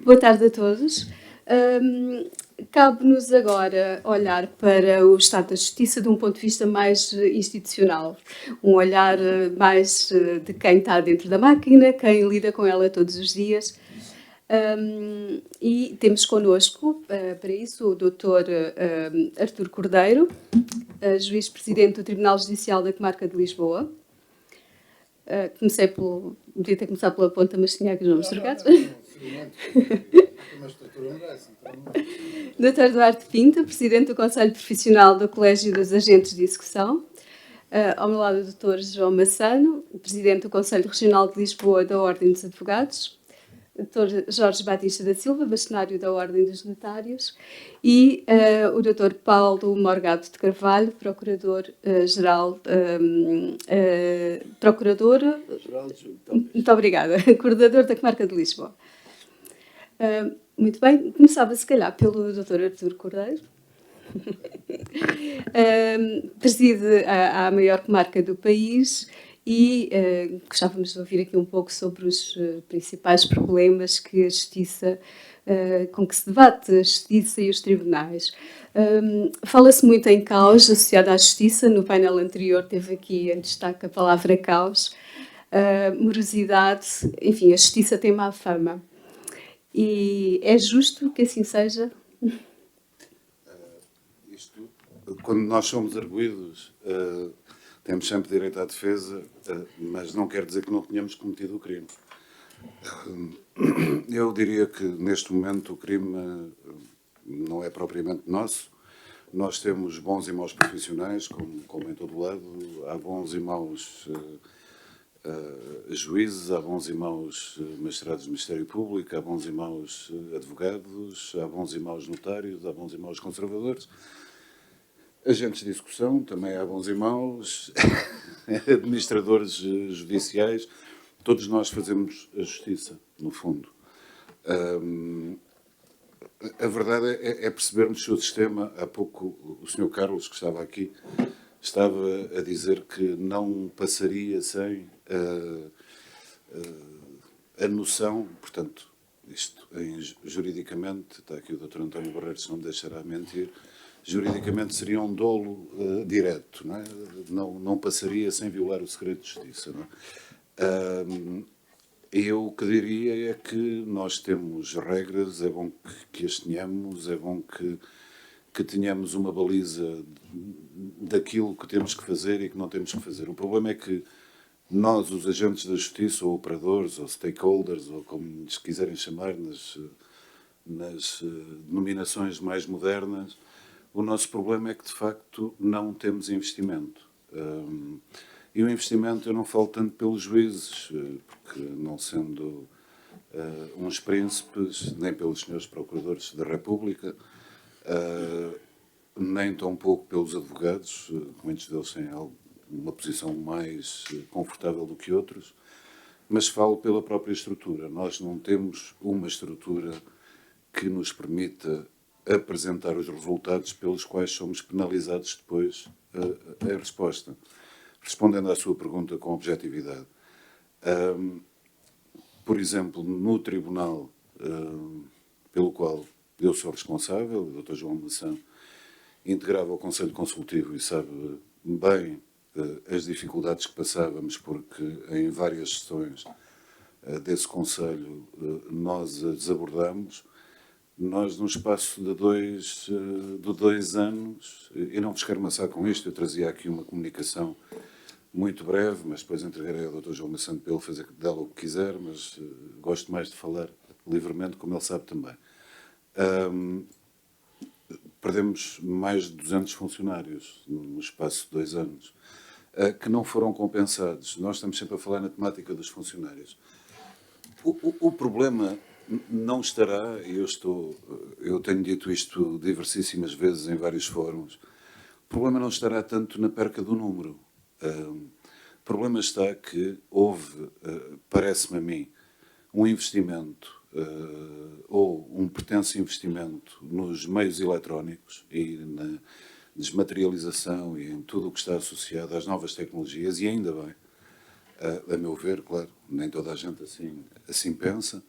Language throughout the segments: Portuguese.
Boa tarde a todos. Cabe-nos agora olhar para o estado da justiça de um ponto de vista mais institucional, um olhar mais de quem está dentro da máquina, quem lida com ela todos os dias. E temos connosco, para isso, o Dr. Artur Cordeiro, juiz-presidente do Tribunal Judicial da Comarca de Lisboa. Devia ter começado pela ponta, mas tinha aqui os nomes trocados. Dr. Duarte Pinto, presidente do Conselho Profissional do Colégio dos Agentes de Execução. Ao meu lado, o Dr. João Massano, presidente do Conselho Regional de Lisboa da Ordem dos Advogados. Dr. Jorge Batista da Silva, bastonário da Ordem dos Notários, e o Dr. Paulo Morgado de Carvalho, Procurador-Geral, muito obrigada, coordenador da Comarca de Lisboa. Muito bem, começava se calhar pelo Dr. Artur Cordeiro. Preside a maior comarca do país e gostávamos de ouvir aqui um pouco sobre os principais problemas que a justiça, com que se debate a justiça e os tribunais. Fala-se muito em caos associado à justiça. No painel anterior teve aqui em destaque a palavra caos, morosidade, enfim, a justiça tem má fama. E é justo que assim seja? Quando nós somos arguidos, temos sempre direito à defesa, mas não quer dizer que não tenhamos cometido o crime. Eu diria que, neste momento, o crime não é propriamente nosso. Nós temos bons e maus profissionais, como em todo lado. Há bons e maus juízes, há bons e maus magistrados do Ministério Público, há bons e maus advogados, há bons e maus notários, há bons e maus conservadores. Agentes de execução, também há bons e maus, administradores judiciais, todos nós fazemos a justiça, no fundo. A verdade é percebermos que o sistema, há pouco o Sr. Carlos, que estava aqui, estava a dizer que não passaria sem a noção, portanto, isto juridicamente, está aqui o Dr. António Barreiros, se não me deixará mentir, juridicamente seria um dolo direto, não é? Não passaria sem violar o segredo de justiça. Não é? Eu o que diria é que nós temos regras, é bom que as tenhamos, é bom que tenhamos uma baliza daquilo que temos que fazer e que não temos que fazer. O problema é que nós, os agentes da justiça, ou operadores, ou stakeholders, ou como lhes quiserem chamar nas denominações mais modernas, o nosso problema é que, de facto, não temos investimento. E o investimento, eu não falo tanto pelos juízes, porque não sendo uns príncipes, nem pelos senhores procuradores da República, nem tão pouco pelos advogados, muitos deles têm uma posição mais confortável do que outros, mas falo pela própria estrutura. Nós não temos uma estrutura que nos permita apresentar os resultados pelos quais somos penalizados depois a resposta. Respondendo à sua pergunta com objetividade, por exemplo, no tribunal pelo qual eu sou responsável, o Dr. João Massano integrava o Conselho Consultivo e sabe bem as dificuldades que passávamos, porque em várias sessões desse Conselho nós as abordamos. Nós, no espaço de dois anos, e não vos quero amassar com isto, eu trazia aqui uma comunicação muito breve, mas depois entregarei ao Dr. João Massano para ele fazer dela o que quiser, mas gosto mais de falar livremente, como ele sabe também. Perdemos mais de 200 funcionários no espaço de 2 anos, que não foram compensados. Nós estamos sempre a falar na temática dos funcionários. O problema não estará, e eu tenho dito isto diversíssimas vezes em vários fóruns, o problema não estará tanto na perca do número. O problema está que houve, parece-me a mim, um investimento ou um pretenso investimento nos meios eletrónicos e na desmaterialização e em tudo o que está associado às novas tecnologias, e ainda bem, a meu ver, claro, nem toda a gente assim pensa,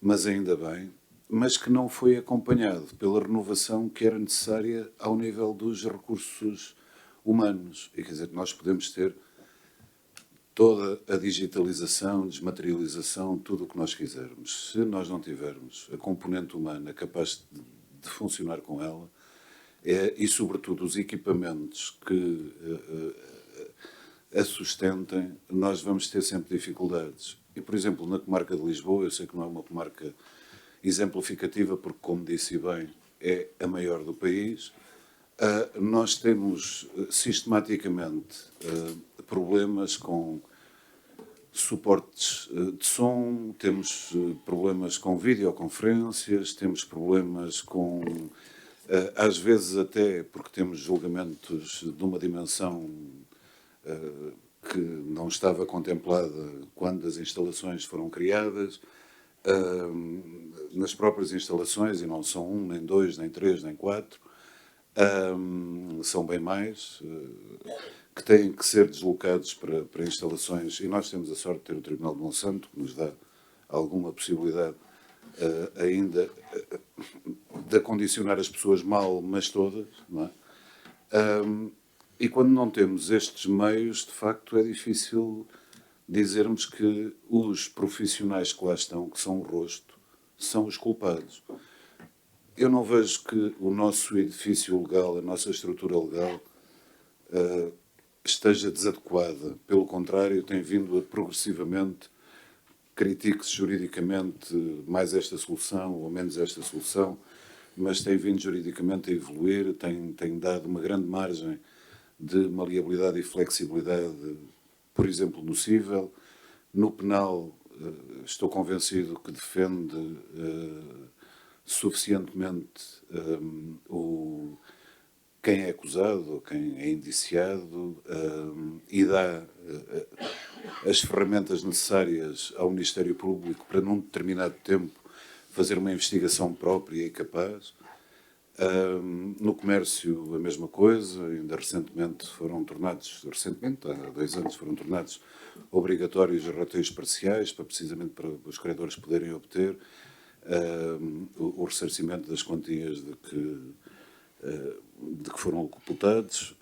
mas ainda bem, mas que não foi acompanhado pela renovação que era necessária ao nível dos recursos humanos. E quer dizer, nós podemos ter toda a digitalização, desmaterialização, tudo o que nós quisermos. Se nós não tivermos a componente humana capaz de funcionar com ela, e sobretudo os equipamentos que a sustentem, nós vamos ter sempre dificuldades. E, por exemplo, na comarca de Lisboa, eu sei que não é uma comarca exemplificativa, porque, como disse bem, é a maior do país. Nós temos sistematicamente problemas com suportes de som, temos problemas com videoconferências, temos problemas com, às vezes até porque temos julgamentos de uma dimensão que não estava contemplada quando as instalações foram criadas. Nas próprias instalações, e não são um, nem dois, nem três, nem quatro, são bem mais, que têm que ser deslocados para instalações, e nós temos a sorte de ter o Tribunal de Monsanto, que nos dá alguma possibilidade ainda de acondicionar as pessoas mal, mas todas, não é? E quando não temos estes meios, de facto, é difícil dizermos que os profissionais que lá estão, que são o rosto, são os culpados. Eu não vejo que o nosso edifício legal, a nossa estrutura legal, esteja desadequada. Pelo contrário, tem vindo a progressivamente critique-se juridicamente mais esta solução ou menos esta solução, mas tem vindo juridicamente a evoluir, tem dado uma grande margem de maleabilidade e flexibilidade, por exemplo, no cível. No penal, estou convencido que defende suficientemente quem é acusado ou quem é indiciado e dá as ferramentas necessárias ao Ministério Público para, num determinado tempo, fazer uma investigação própria e capaz. No comércio, a mesma coisa. Ainda recentemente, há 2 anos, foram tornados obrigatórios os rateios parciais, precisamente para os credores poderem obter o ressarcimento das quantias de que foram ocultados,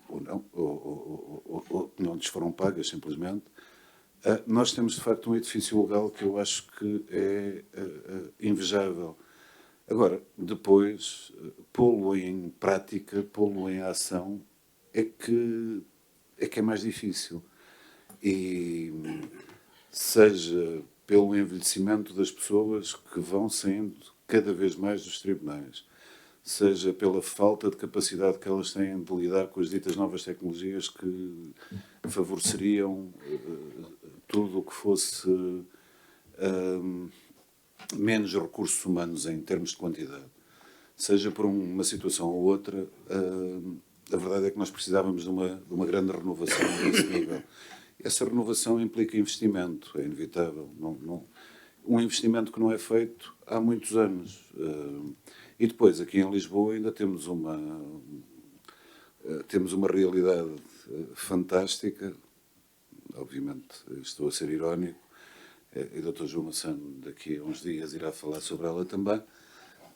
ou não, ou não lhes foram pagas, simplesmente. Nós temos, de facto, um edifício legal que eu acho que é invejável. Agora, depois, pô-lo em prática, pô-lo em ação, é que é mais difícil. E seja pelo envelhecimento das pessoas que vão saindo cada vez mais dos tribunais, seja pela falta de capacidade que elas têm de lidar com as ditas novas tecnologias que favoreceriam tudo o que fosse menos recursos humanos em termos de quantidade. Seja por uma situação ou outra, a verdade é que nós precisávamos de uma grande renovação nesse nível. Essa renovação implica investimento, é inevitável. Um investimento que não é feito há muitos anos. E depois, aqui em Lisboa, ainda temos uma realidade fantástica. Obviamente, estou a ser irónico, e o Dr. João Massano daqui a uns dias irá falar sobre ela também,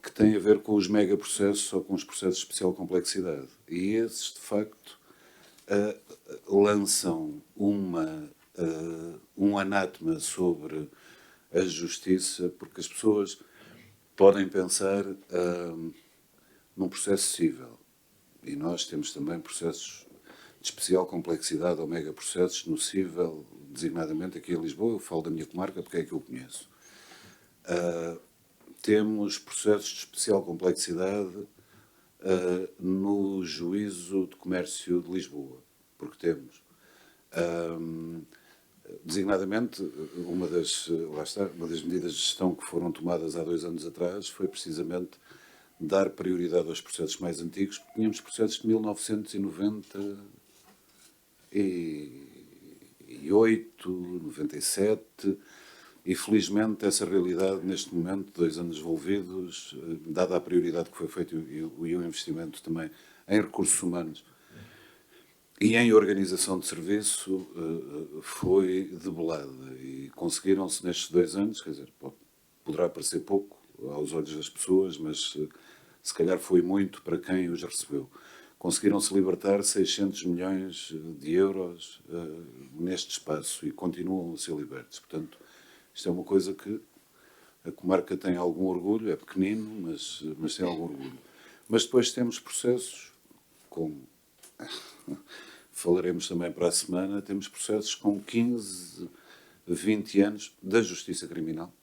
que tem a ver com os megaprocessos ou com os processos de especial complexidade. E esses, de facto, lançam um anátema sobre a justiça, porque as pessoas podem pensar num processo cível. E nós temos também processos de especial complexidade ou megaprocessos no cível, designadamente aqui em Lisboa. Eu falo da minha comarca porque é que eu conheço. Temos processos de especial complexidade no Juízo de Comércio de Lisboa, porque temos, designadamente, uma das medidas de gestão que foram tomadas há 2 anos atrás foi precisamente dar prioridade aos processos mais antigos, porque tínhamos processos de 1998, 97, e felizmente essa realidade, neste momento, 2 anos envolvidos, dada a prioridade que foi feita e o investimento também em recursos humanos e em organização de serviço, foi debelada. E conseguiram-se nestes 2 anos, quer dizer, poderá parecer pouco aos olhos das pessoas, mas se calhar foi muito para quem os recebeu. Conseguiram-se libertar 600 milhões de euros neste espaço e continuam a ser libertos. Portanto, isto é uma coisa que a comarca tem algum orgulho, é pequenino, mas tem algum orgulho. Mas depois temos processos, como falaremos também para a semana, temos processos com 15, 20 anos da justiça criminal.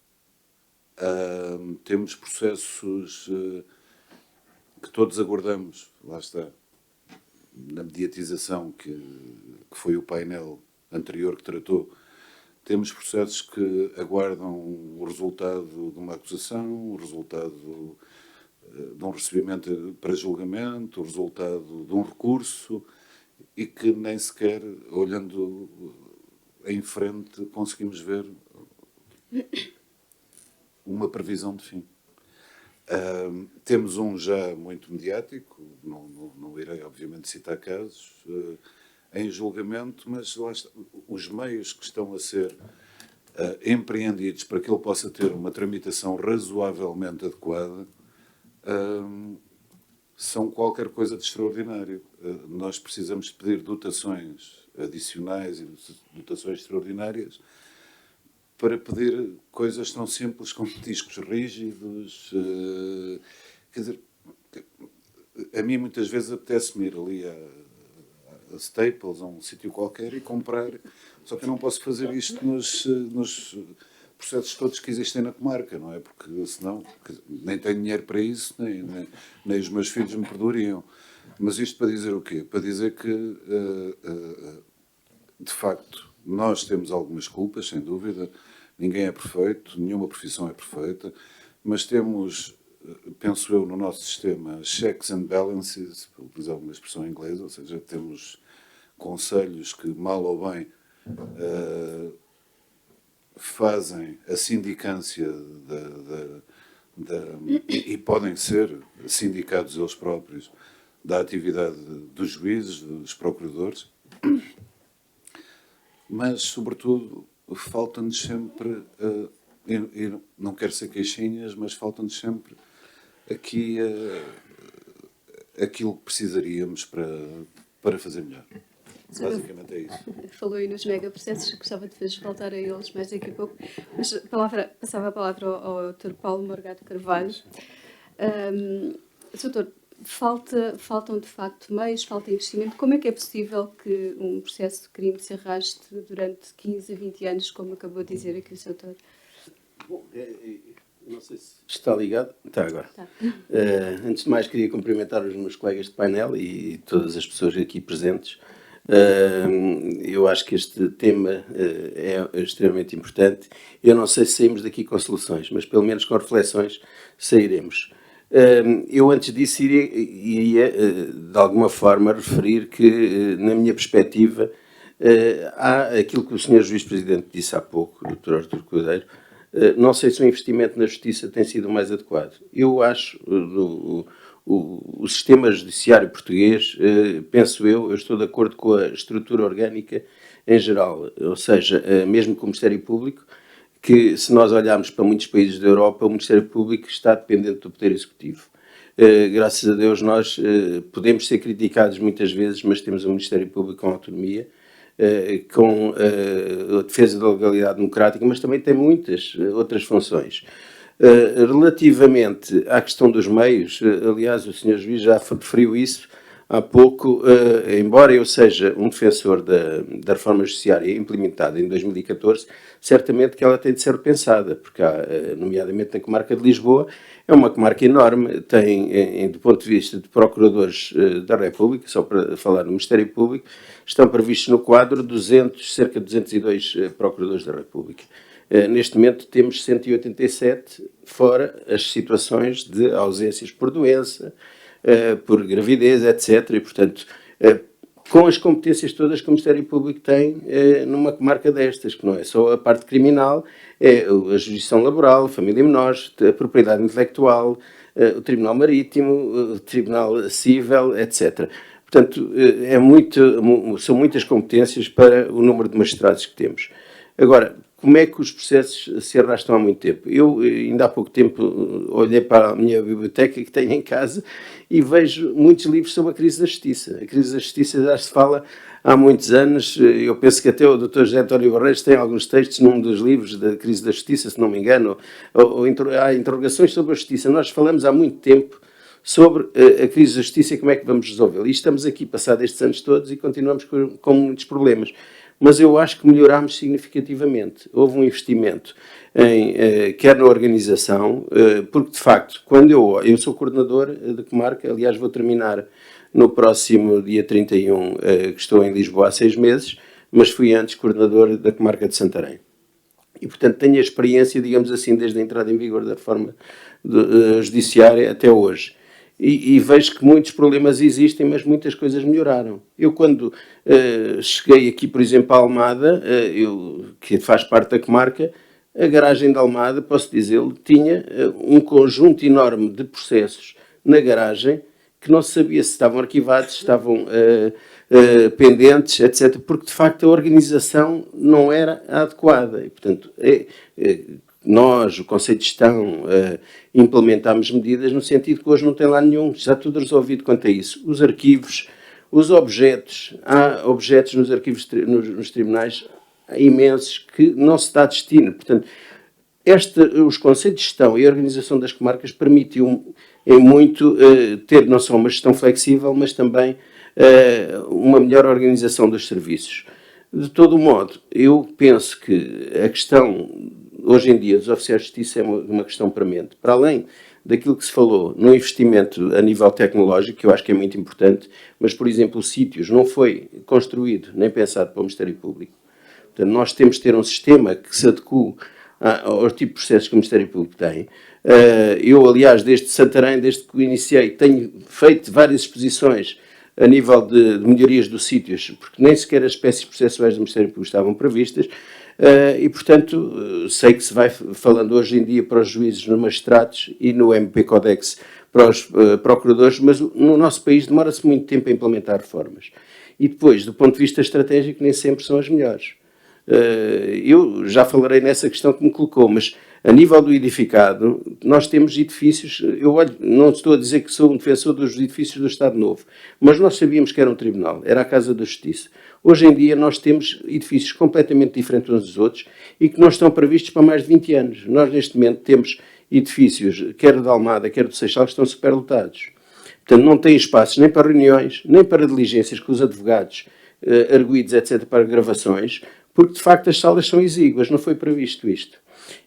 Temos processos que todos aguardamos, lá está, na mediatização que foi o painel anterior que tratou. Temos processos que aguardam o resultado de uma acusação, o resultado de um recebimento para julgamento, o resultado de um recurso, e que nem sequer, olhando em frente, conseguimos ver uma previsão de fim. Temos um já muito mediático, não irei obviamente citar casos, em julgamento, mas lá está, os meios que estão a ser empreendidos para que ele possa ter uma tramitação razoavelmente adequada são qualquer coisa de extraordinário. Nós precisamos de pedir dotações adicionais e dotações extraordinárias para pedir coisas tão simples como discos rígidos. Quer dizer, a mim muitas vezes apetece-me ir ali a Staples, a um sítio qualquer, e comprar. Só que eu não posso fazer isto nos processos todos que existem na comarca, não é? Porque senão nem tenho dinheiro para isso, nem os meus filhos me perdoariam. Mas isto para dizer o quê? Para dizer que, de facto, nós temos algumas culpas, sem dúvida. Ninguém é perfeito, nenhuma profissão é perfeita, mas temos, penso eu, no nosso sistema, checks and balances, para utilizar uma expressão inglesa, ou seja, temos conselhos que, mal ou bem, fazem a sindicância e podem ser sindicados eles próprios da atividade dos juízes, dos procuradores, mas, sobretudo, falta-nos sempre, não quero ser queixinhas, mas falta-nos sempre aqui aquilo que precisaríamos para fazer melhor. Basicamente é isso. Falou aí nos megaprocessos, gostava de fazer voltar a eles mais daqui a pouco, mas passava a palavra ao Dr. Paulo Morgado Carvalho. Doutor, faltam de facto meios, falta investimento. Como é que é possível que um processo de crime se arraste durante 15 a 20 anos, como acabou de dizer aqui o Sr. Doutor? Bom, não sei se está ligado. Está agora. Tá. Antes de mais, queria cumprimentar os meus colegas de painel e todas as pessoas aqui presentes. Eu acho que este tema é extremamente importante. Eu não sei se saímos daqui com soluções, mas pelo menos com reflexões sairemos. Eu antes disso iria de alguma forma referir que, na minha perspectiva, há aquilo que o Sr. Juiz Presidente disse há pouco, o Dr. Artur Cordeiro. Não sei se o investimento na justiça tem sido o mais adequado. Eu acho o sistema judiciário português, penso eu estou de acordo com a estrutura orgânica em geral, ou seja, mesmo com o Ministério Público, que se nós olharmos para muitos países da Europa, o Ministério Público está dependente do Poder Executivo. Graças a Deus nós podemos ser criticados muitas vezes, mas temos um Ministério Público com autonomia, com a defesa da legalidade democrática, mas também tem muitas outras funções. Relativamente à questão dos meios, aliás, o Sr. Juiz já referiu isso há pouco, embora eu seja um defensor da reforma judiciária implementada em 2014, certamente que ela tem de ser repensada, porque há, nomeadamente na comarca de Lisboa, é uma comarca enorme, tem, do ponto de vista de procuradores da República, só para falar no Ministério Público, estão previstos no quadro cerca de 202 procuradores da República. Neste momento temos 187, fora as situações de ausências por doença, por gravidez, etc. E, portanto, com as competências todas que o Ministério Público tem numa comarca destas, que não é só a parte criminal, é a jurisdição laboral, a família menores, a propriedade intelectual, o Tribunal Marítimo, o Tribunal Cível, etc. Portanto, são muitas competências para o número de magistrados que temos. Agora, como é que os processos se arrastam há muito tempo. Eu, ainda há pouco tempo, olhei para a minha biblioteca que tenho em casa e vejo muitos livros sobre a crise da justiça. A crise da justiça já se fala há muitos anos. Eu penso que até o Dr. José António Barreiros tem alguns textos num dos livros da crise da justiça, se não me engano, ou há interrogações sobre a justiça. Nós falamos há muito tempo sobre a crise da justiça e como é que vamos resolvê-la. E estamos aqui, passados estes anos todos, e continuamos com muitos problemas. Mas eu acho que melhorámos significativamente. Houve um investimento quer na organização, porque de facto, quando eu sou coordenador da comarca, aliás vou terminar no próximo dia 31, que estou em Lisboa há 6 meses, mas fui antes coordenador da comarca de Santarém. E, portanto, tenho a experiência, digamos assim, desde a entrada em vigor da reforma judiciária até hoje. E vejo que muitos problemas existem, mas muitas coisas melhoraram. Eu, quando cheguei aqui, por exemplo, à Almada, que faz parte da comarca, a garagem da Almada, posso dizer-lhe, tinha um conjunto enorme de processos na garagem que não se sabia se estavam arquivados, se estavam pendentes, etc., porque, de facto, a organização não era adequada. E, portanto, nós, o Conselho de Gestão, implementámos medidas no sentido que hoje não tem lá nenhum, está tudo resolvido quanto a isso. Os arquivos, os objetos, há objetos nos arquivos, nos tribunais, imensos, que não se dá destino. Portanto, os Conselhos de Gestão e a organização das comarcas permitiu em muito ter não só uma gestão flexível, mas também uma melhor organização dos serviços. De todo modo, eu penso que a questão hoje em dia dos oficiais de justiça é uma questão premente. Para além daquilo que se falou no investimento a nível tecnológico, que eu acho que é muito importante, mas, por exemplo, o sítios não foi construído nem pensado para o Ministério Público. Portanto, nós temos de ter um sistema que se adeque ao tipo de processos que o Ministério Público tem. Eu, aliás, desde Santarém, desde que iniciei, tenho feito várias exposições a nível de melhorias dos sítios, porque nem sequer as espécies processuais do Ministério Público estavam previstas. E, portanto, sei que se vai falando hoje em dia para os juízes, nos magistrados e no MP Codex para os procuradores, mas no nosso país demora-se muito tempo a implementar reformas. E depois, do ponto de vista estratégico, nem sempre são as melhores. Eu já falarei nessa questão que me colocou, mas a nível do edificado, nós temos edifícios, não estou a dizer que sou um defensor dos edifícios do Estado Novo, mas nós sabíamos que era um tribunal, era a Casa da Justiça. Hoje em dia nós temos edifícios completamente diferentes uns dos outros e que não estão previstos para mais de 20 anos. Nós neste momento temos edifícios, quer da Almada, quer do Seixal, que estão superlotados. Portanto, não têm espaços nem para reuniões, nem para diligências com os advogados, arguidos, etc., para gravações, porque de facto as salas são exíguas, não foi previsto isto.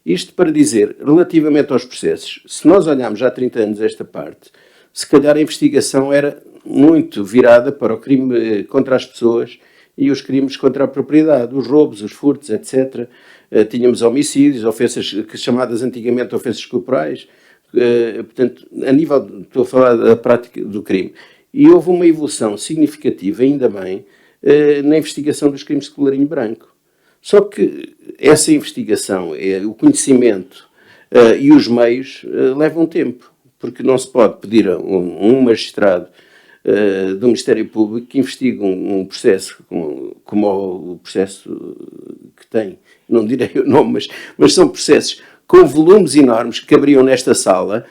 Isto para dizer, relativamente aos processos, se nós olharmos já há 30 anos esta parte, se calhar a investigação era muito virada para o crime contra as pessoas e os crimes contra a propriedade, os roubos, os furtos, etc. Tínhamos homicídios, ofensas chamadas antigamente ofensas corporais, portanto, estou a falar da prática do crime. E houve uma evolução significativa, ainda bem, na investigação dos crimes de colarinho branco. Só que essa investigação, o conhecimento e os meios levam tempo, porque não se pode pedir a um magistrado do Ministério Público que investigue um processo como o processo que tem, não direi o nome, mas são processos com volumes enormes que caberiam nesta sala,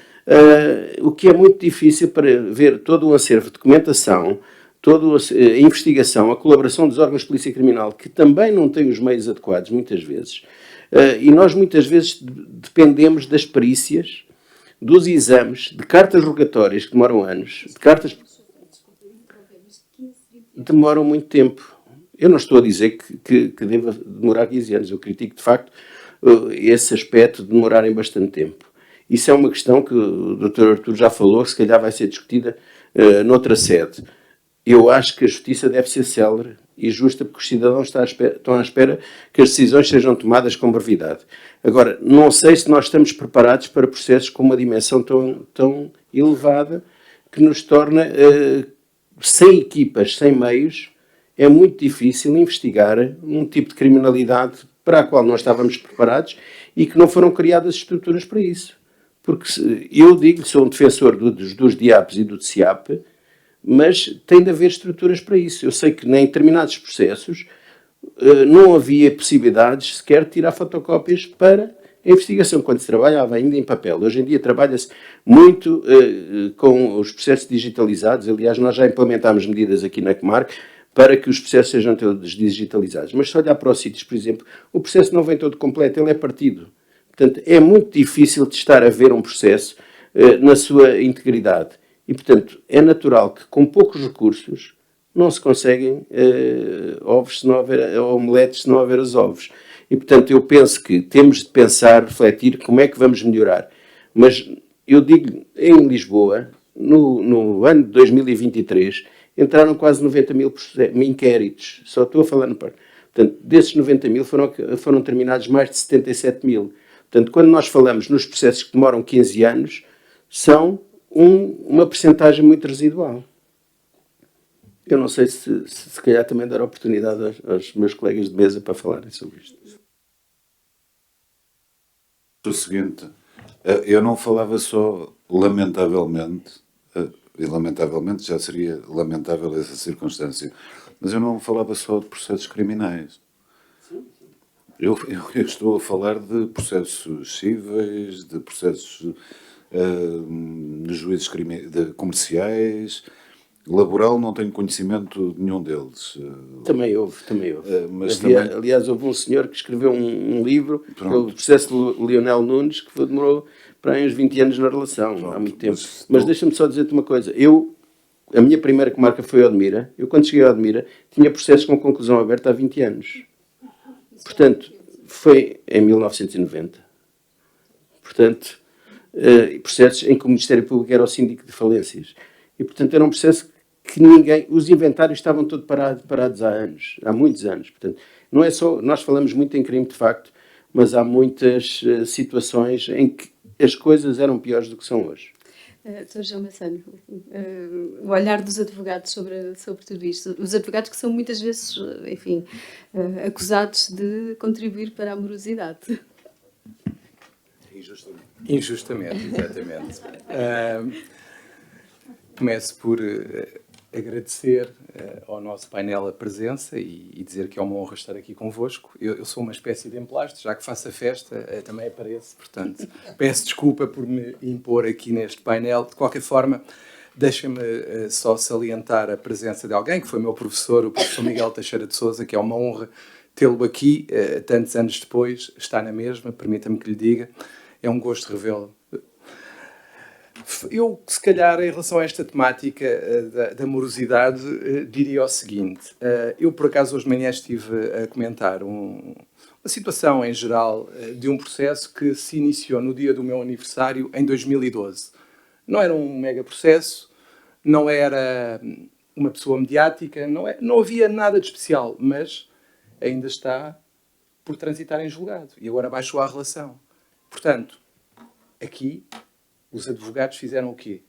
o que é muito difícil para ver todo o acervo de documentação, toda a investigação, a colaboração dos órgãos de polícia criminal, que também não têm os meios adequados, muitas vezes, e nós muitas vezes dependemos das perícias, dos exames, de cartas rogatórias que demoram anos, de cartas demoram muito tempo. Eu não estou a dizer que deva demorar 15 anos, eu critico de facto esse aspecto de demorarem bastante tempo. Isso é uma questão que o Dr. Artur já falou, que se calhar vai ser discutida noutra sede. Eu acho que a justiça deve ser célere e justa, porque os cidadãos estão à espera que as decisões sejam tomadas com brevidade. Agora, não sei se nós estamos preparados para processos com uma dimensão tão elevada que nos torna, sem equipas, sem meios, é muito difícil investigar um tipo de criminalidade para a qual nós estávamos preparados e que não foram criadas estruturas para isso. Porque eu digo, sou um defensor dos DIAPs e do DCIAP, mas tem de haver estruturas para isso. Eu sei que em determinados processos não havia possibilidades sequer de tirar fotocópias para a investigação, quando se trabalhava ainda em papel. Hoje em dia trabalha-se muito com os processos digitalizados. Aliás, nós já implementámos medidas aqui na comarca para que os processos sejam todos digitalizados. Mas se olhar para os sítios, por exemplo, o processo não vem todo completo, ele é partido. Portanto, é muito difícil de estar a ver um processo na sua integridade. E, portanto, é natural que com poucos recursos não se conseguem ovos se não houver, omeletes se não houver os ovos. E, portanto, eu penso que temos de pensar, refletir como é que vamos melhorar. Mas eu digo, em Lisboa, no ano de 2023, entraram quase 90 mil inquéritos. Só estou a falar no par. Portanto, desses 90 mil foram terminados mais de 77 mil. Portanto, quando nós falamos nos processos que demoram 15 anos, são uma percentagem muito residual. Eu não sei se calhar também dar oportunidade aos meus colegas de mesa para falarem sobre isto. O seguinte, eu não falava só lamentavelmente, e lamentavelmente já seria lamentável essa circunstância, mas eu não falava só de processos criminais. Eu estou a falar de processos cíveis, de processos de juízes comerciais. Laboral não tenho conhecimento de nenhum deles. Também houve. Mas também... Aliás, houve um senhor que escreveu um livro, que é o processo de Lionel Nunes, que demorou para aí uns 20 anos na relação. Pronto, há muito tempo. Mas deixa-me só dizer-te uma coisa. A minha primeira comarca foi Odmira. Eu, quando cheguei a Odmira, tinha processos com conclusão aberta há 20 anos. Portanto, foi em 1990. Portanto, processos em que o Ministério Público era o síndico de falências. E, portanto, era um processo que os inventários estavam todos parados há anos, há muitos anos. Portanto, não é só, nós falamos muito em crime de facto, mas há muitas situações em que as coisas eram piores do que são hoje. Dr. João Massano, o olhar dos advogados sobre tudo isto. Os advogados que são muitas vezes, enfim, acusados de contribuir para a morosidade. Injustamente, exatamente. Começo por agradecer ao nosso painel a presença e dizer que é uma honra estar aqui convosco. Eu sou uma espécie de emplasto, já que faço a festa, também apareço, portanto, peço desculpa por me impor aqui neste painel. De qualquer forma, deixem-me só salientar a presença de alguém que foi meu professor, o professor Miguel Teixeira de Sousa, que é uma honra tê-lo aqui, tantos anos depois, está na mesma, permita-me que lhe diga, é um gosto revê-lo. Eu, se calhar, em relação a esta temática da morosidade, diria o seguinte. Eu, por acaso, hoje de manhã estive a comentar uma situação, em geral, de um processo que se iniciou no dia do meu aniversário, em 2012. Não era um mega processo, não era uma pessoa mediática, não havia nada de especial, mas ainda está por transitar em julgado. E agora baixou a relação. Portanto, aqui... os advogados fizeram o quê?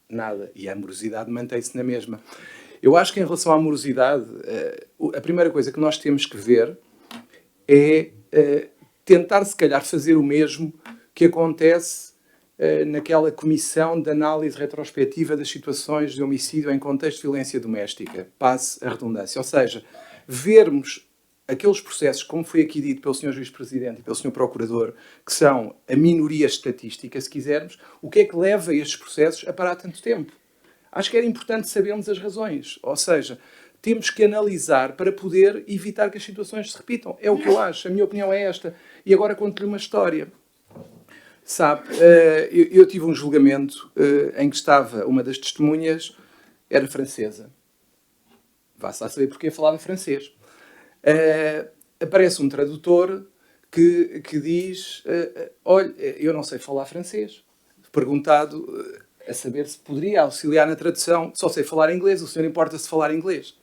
Nada. E a morosidade mantém-se na mesma. Eu acho que em relação à morosidade, a primeira coisa que nós temos que ver é tentar, se calhar, fazer o mesmo que acontece naquela comissão de análise retrospectiva das situações de homicídio em contexto de violência doméstica. Passe a redundância. Ou seja, vermos aqueles processos, como foi aqui dito pelo Sr. Juiz-Presidente e pelo Sr. Procurador, que são a minoria estatística, se quisermos, o que é que leva estes processos a parar tanto tempo? Acho que era importante sabermos as razões. Ou seja, temos que analisar para poder evitar que as situações se repitam. É o que eu acho. A minha opinião é esta. E agora conto-lhe uma história. Sabe, eu tive um julgamento em que estava uma das testemunhas, era francesa. Vá-se lá saber porque falava francês. Aparece um tradutor que diz olha, eu não sei falar francês. Perguntado a saber se poderia auxiliar na tradução, só sei falar inglês, o senhor importa-se de falar inglês?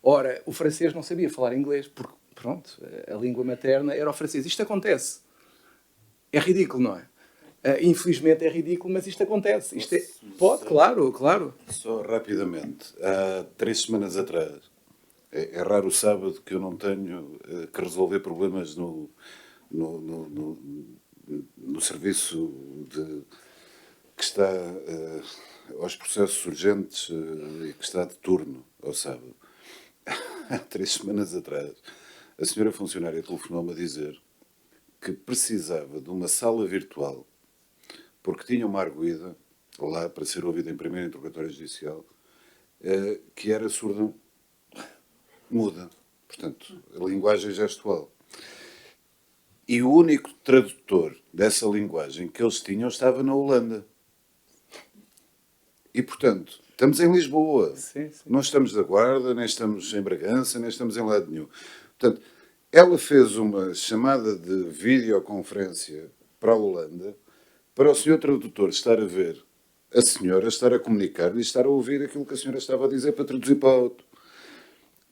Ora, o francês não sabia falar inglês, porque, pronto, a língua materna era o francês. Isto acontece. É ridículo, não é? Infelizmente é ridículo, mas isto acontece. Pode, claro. Só rapidamente. Há 3 semanas atrás, é raro o sábado que eu não tenho que resolver problemas no serviço que está aos processos urgentes e que está de turno ao sábado. Há 3 semanas atrás a senhora funcionária telefonou-me a dizer que precisava de uma sala virtual porque tinha uma arguida lá para ser ouvida em primeiro interrogatório judicial que era surda muda, portanto, a linguagem gestual. E o único tradutor dessa linguagem que eles tinham estava na Holanda. E, portanto, estamos em Lisboa. Sim, sim. Não estamos da Guarda, nem estamos em Bragança, nem estamos em lado nenhum. Portanto, ela fez uma chamada de videoconferência para a Holanda para o senhor tradutor estar a ver a senhora, estar a comunicar e estar a ouvir aquilo que a senhora estava a dizer para traduzir para outro.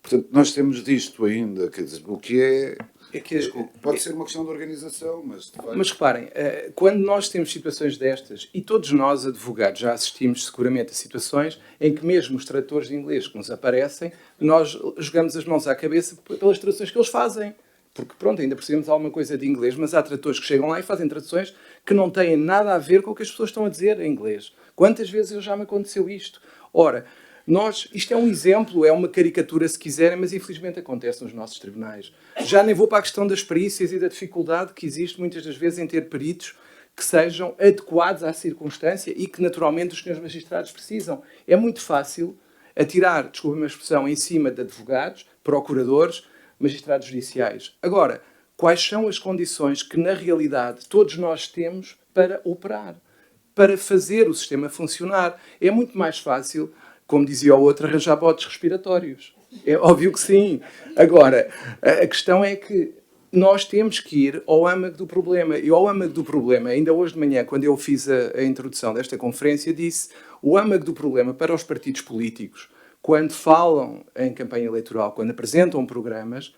Portanto, nós temos disto ainda, quer dizer, o que é... Desculpe, pode ser uma questão de organização, mas... De facto... Mas reparem, quando nós temos situações destas, e todos nós, advogados, já assistimos seguramente a situações em que mesmo os tradutores de inglês que nos aparecem, nós jogamos as mãos à cabeça pelas traduções que eles fazem. Porque, pronto, ainda percebemos alguma coisa de inglês, mas há tradutores que chegam lá e fazem traduções que não têm nada a ver com o que as pessoas estão a dizer em inglês. Quantas vezes já me aconteceu isto? Ora, isto é um exemplo, é uma caricatura se quiserem, mas infelizmente acontece nos nossos tribunais. Já nem vou para a questão das perícias e da dificuldade que existe muitas das vezes em ter peritos que sejam adequados à circunstância e que naturalmente os senhores magistrados precisam. É muito fácil atirar, desculpa-me a expressão, em cima de advogados, procuradores, magistrados judiciais. Agora, quais são as condições que na realidade todos nós temos para operar, para fazer o sistema funcionar? É muito mais fácil, como dizia o outro, arranjar botes respiratórios. É óbvio que sim. Agora, a questão é que nós temos que ir ao âmago do problema. E ao âmago do problema, ainda hoje de manhã, quando eu fiz a introdução desta conferência, disse o âmago do problema para os partidos políticos, quando falam em campanha eleitoral, quando apresentam programas,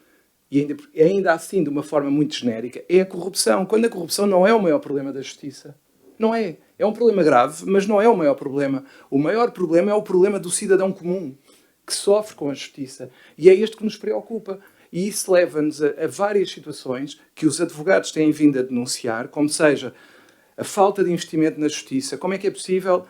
e ainda assim de uma forma muito genérica, é a corrupção. Quando a corrupção não é o maior problema da justiça. Não é. É um problema grave, mas não é o maior problema. O maior problema é o problema do cidadão comum, que sofre com a justiça. E é este que nos preocupa. E isso leva-nos a várias situações que os advogados têm vindo a denunciar, como seja a falta de investimento na justiça. Como é que é possível,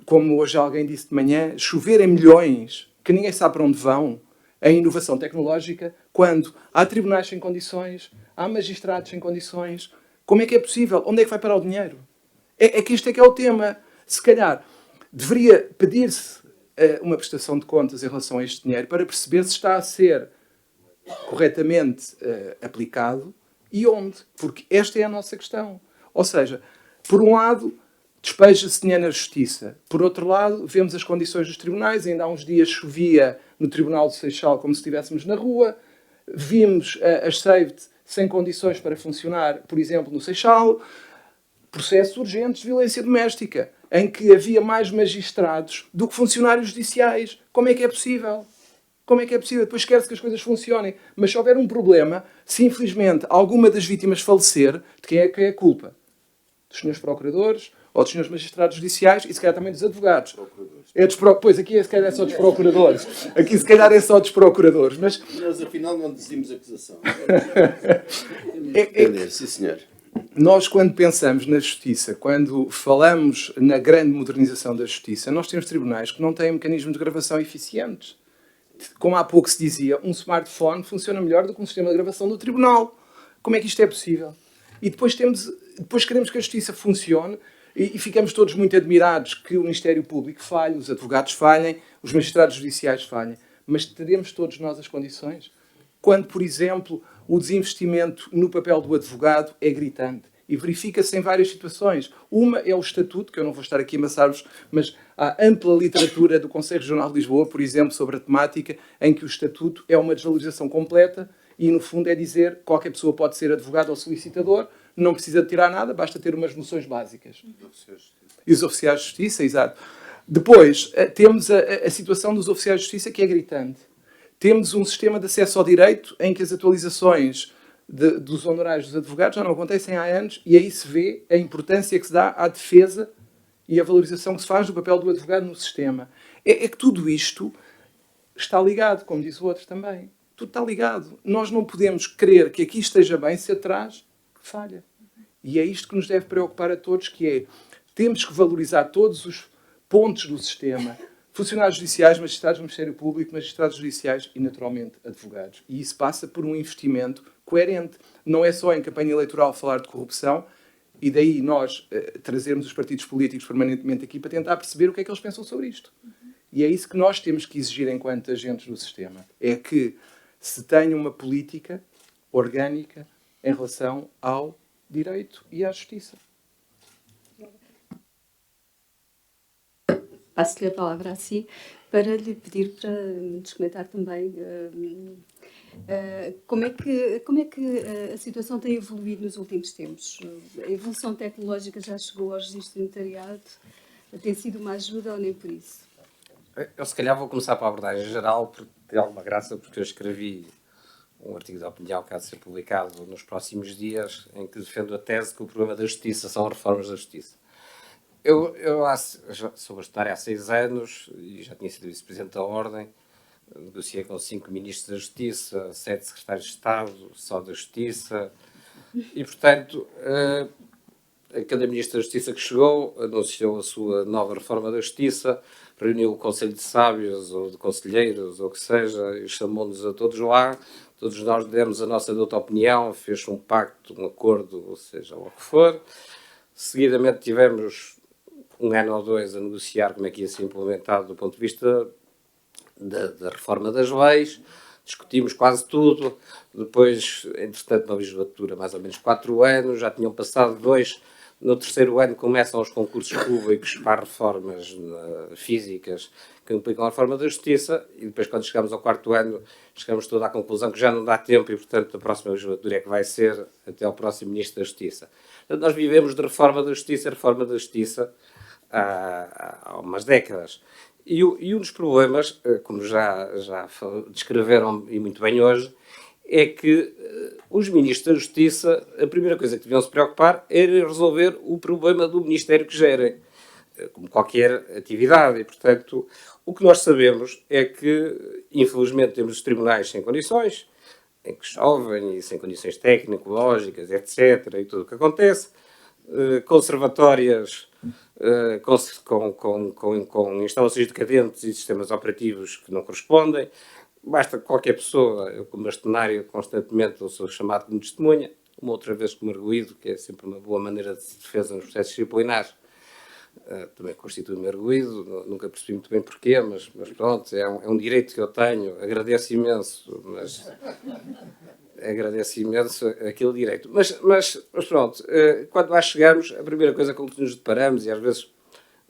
como hoje alguém disse de manhã, chover em milhões, que ninguém sabe para onde vão, a inovação tecnológica, quando há tribunais sem condições, há magistrados sem condições? Como é que é possível? Onde é que vai parar o dinheiro? É que isto é que é o tema. Se calhar deveria pedir-se uma prestação de contas em relação a este dinheiro para perceber se está a ser corretamente aplicado e onde. Porque esta é a nossa questão. Ou seja, por um lado, despeja-se dinheiro na justiça. Por outro lado, vemos as condições dos tribunais. Ainda há uns dias chovia no Tribunal do Seixal como se estivéssemos na rua. Vimos as SAFE sem condições para funcionar, por exemplo, no Seixal. Processos urgentes de violência doméstica, em que havia mais magistrados do que funcionários judiciais. Como é que é possível? Como é que é possível? Depois quer-se que as coisas funcionem. Mas se houver um problema, se infelizmente alguma das vítimas falecer, de quem é que é a culpa? Dos senhores procuradores ou dos senhores magistrados judiciais e se calhar também dos advogados. Pois, aqui se calhar é só dos procuradores. Aqui se calhar é só dos procuradores. Mas nós afinal não dizemos acusação. Sim, senhor. Nós, quando pensamos na justiça, quando falamos na grande modernização da justiça, nós temos tribunais que não têm mecanismos de gravação eficientes. Como há pouco se dizia, um smartphone funciona melhor do que um sistema de gravação do tribunal. Como é que isto é possível? E depois queremos que a justiça funcione e ficamos todos muito admirados que o Ministério Público falhe, os advogados falhem, os magistrados judiciais falhem. Mas teremos todos nós as condições? Quando, por exemplo, o desinvestimento no papel do advogado é gritante. E verifica-se em várias situações. Uma é o estatuto, que eu não vou estar aqui a amassar-vos, mas há ampla literatura do Conselho Regional de Lisboa, por exemplo, sobre a temática, em que o estatuto é uma desvalorização completa e, no fundo, é dizer que qualquer pessoa pode ser advogado ou solicitador, não precisa de tirar nada, basta ter umas noções básicas. E os oficiais de justiça, exato. Depois, temos a situação dos oficiais de justiça, que é gritante. Temos um sistema de acesso ao direito em que as atualizações dos honorários dos advogados já não acontecem há anos e aí se vê a importância que se dá à defesa e a valorização que se faz do papel do advogado no sistema. É que tudo isto está ligado, como diz o outro também. Tudo está ligado. Nós não podemos querer que aqui esteja bem se atrás falha. E é isto que nos deve preocupar a todos, que é, temos que valorizar todos os pontos do sistema. funcionários judiciais, magistrados do Ministério Público, magistrados judiciais e, naturalmente, advogados. E isso passa por um investimento coerente. Não é só em campanha eleitoral falar de corrupção, e daí nós trazermos os partidos políticos permanentemente aqui para tentar perceber o que é que eles pensam sobre isto. E é isso que nós temos que exigir enquanto agentes do sistema. É que se tenha uma política orgânica em relação ao direito e à justiça. Passo-lhe a palavra a si para lhe pedir para nos comentar também como é que a situação tem evoluído nos últimos tempos. A evolução tecnológica já chegou ao registro de notariado? Tem sido uma ajuda ou nem por isso? Eu se calhar vou começar pela abordagem geral, porque tem alguma graça, porque eu escrevi um artigo de opinião que há de ser publicado nos próximos dias, em que defendo a tese que o problema da justiça são as reformas da justiça. Eu sou bastonário há 6 anos e já tinha sido vice-presidente da Ordem, negociei com 5 ministros da Justiça, 7 secretários de Estado, só da Justiça, e portanto, cada ministro da Justiça que chegou anunciou a sua nova reforma da Justiça, reuniu o Conselho de Sábios ou de Conselheiros, ou o que seja, e chamou-nos a todos lá, todos nós demos a nossa douta opinião, fez um pacto, um acordo, ou seja, o que for. Seguidamente tivemos 1 ano ou 2 a negociar como é que ia ser implementado do ponto de vista da reforma das leis, discutimos quase tudo, depois, entretanto, na legislatura, mais ou menos 4 anos, já tinham passado 2, no 3º ano começam os concursos públicos para reformas físicas que implicam a reforma da justiça, e depois, quando chegamos ao 4º ano, chegamos toda à conclusão que já não dá tempo e, portanto, a próxima legislatura é que vai ser até ao próximo Ministro da Justiça. Portanto, nós vivemos de reforma da justiça, há umas décadas. E um dos problemas, como já descreveram e muito bem hoje, é que os ministros da Justiça, a primeira coisa que deviam se preocupar era resolver o problema do Ministério que gerem, como qualquer atividade. E, portanto, o que nós sabemos é que, infelizmente, temos os tribunais sem condições, em que chovem e sem condições tecnológicas, etc., e tudo o que acontece, conservatórias com instalações decadentes e sistemas operativos que não correspondem. Basta que qualquer pessoa, eu como bastonário constantemente eu sou chamado como testemunha, uma outra vez como arguido, que é sempre uma boa maneira de defesa nos processos disciplinares, também constitui-me arguido, nunca percebi muito bem porquê, mas pronto, é um direito que eu tenho, agradeço imenso, aquele direito. Mas pronto, quando lá chegamos, a primeira coisa com que nos deparamos, e às vezes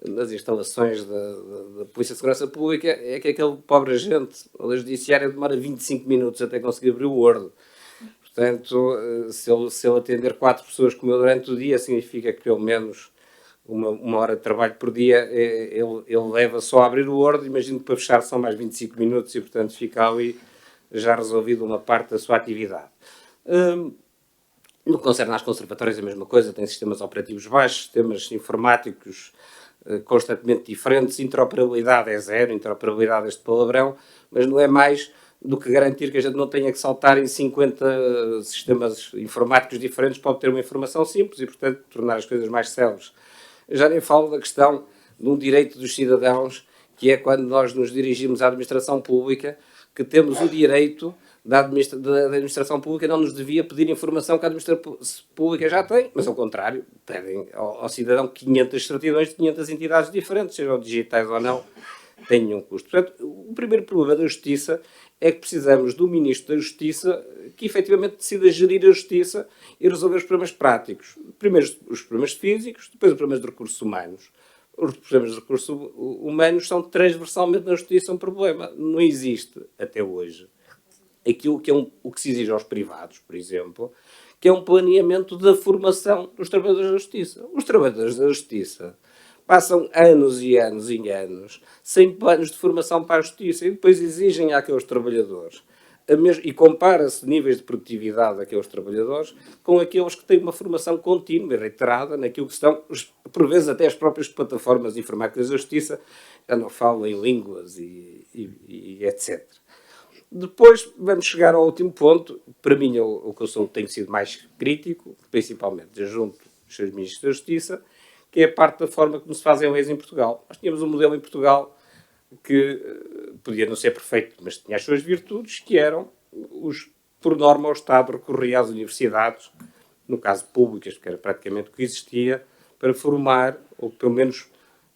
nas instalações da Polícia de Segurança Pública, é que aquele pobre agente da Judiciária demora 25 minutos até conseguir abrir o Word. Portanto, se ele atender 4 pessoas como eu durante o dia, significa que pelo menos uma hora de trabalho por dia ele leva só a abrir o Word. Imagino que para fechar são mais 25 minutos e, portanto, fica ali já resolvido uma parte da sua atividade. No que concerne às conservatórias, é a mesma coisa, tem sistemas operativos baixos, sistemas informáticos constantemente diferentes, interoperabilidade é zero, interoperabilidade é este palavrão, mas não é mais do que garantir que a gente não tenha que saltar em 50 sistemas informáticos diferentes para obter uma informação simples e, portanto, tornar as coisas mais céleres. Eu já nem falo da questão de um direito dos cidadãos, que é quando nós nos dirigimos à administração pública, que temos o direito da administração pública não nos devia pedir informação que a administração pública já tem, mas ao contrário, pedem ao cidadão 500 certidões de 500 entidades diferentes, sejam digitais ou não, têm nenhum custo. Portanto, o primeiro problema da Justiça é que precisamos do Ministro da Justiça que efetivamente decida gerir a Justiça e resolver os problemas práticos. Primeiro os problemas físicos, depois os problemas de recursos humanos. Os problemas de recursos humanos são transversalmente na Justiça um problema. Não existe, até hoje, aquilo que é o que se exige aos privados, por exemplo, que é um planeamento da formação dos trabalhadores da Justiça. Os trabalhadores da Justiça passam anos e anos e anos sem planos de formação para a Justiça e depois exigem àqueles trabalhadores e compara-se níveis de produtividade daqueles trabalhadores com aqueles que têm uma formação contínua e reiterada naquilo que estão, por vezes, até as próprias plataformas informáticas da Justiça, já não falo em línguas e etc. Depois vamos chegar ao último ponto, para mim o que eu sou, tenho sido mais crítico, principalmente junto dos seus ministros da Justiça, que é a parte da forma como se fazem leis em Portugal. Nós tínhamos um modelo em Portugal que podia não ser perfeito, mas tinha as suas virtudes, que eram, por norma, o Estado recorria às universidades, no caso públicas, que era praticamente o que existia, para formar, ou pelo menos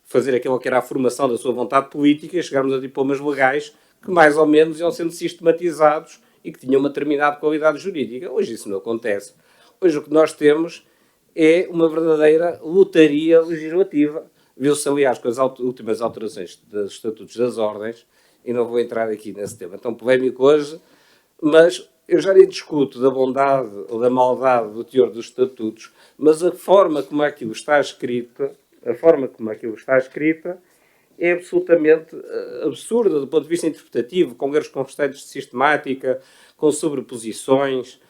fazer aquilo que era a formação da sua vontade política, e chegarmos a diplomas legais que mais ou menos iam sendo sistematizados e que tinham uma determinada qualidade jurídica. Hoje isso não acontece. Hoje o que nós temos é uma verdadeira lotaria legislativa. Viu-se, aliás, com as últimas alterações dos estatutos das ordens, e não vou entrar aqui nesse tema tão polémico hoje, mas eu já nem discuto da bondade ou da maldade do teor dos estatutos, mas a forma como aquilo está escrita, é absolutamente absurda do ponto de vista interpretativo, com erros constantes de sistemática, com sobreposições.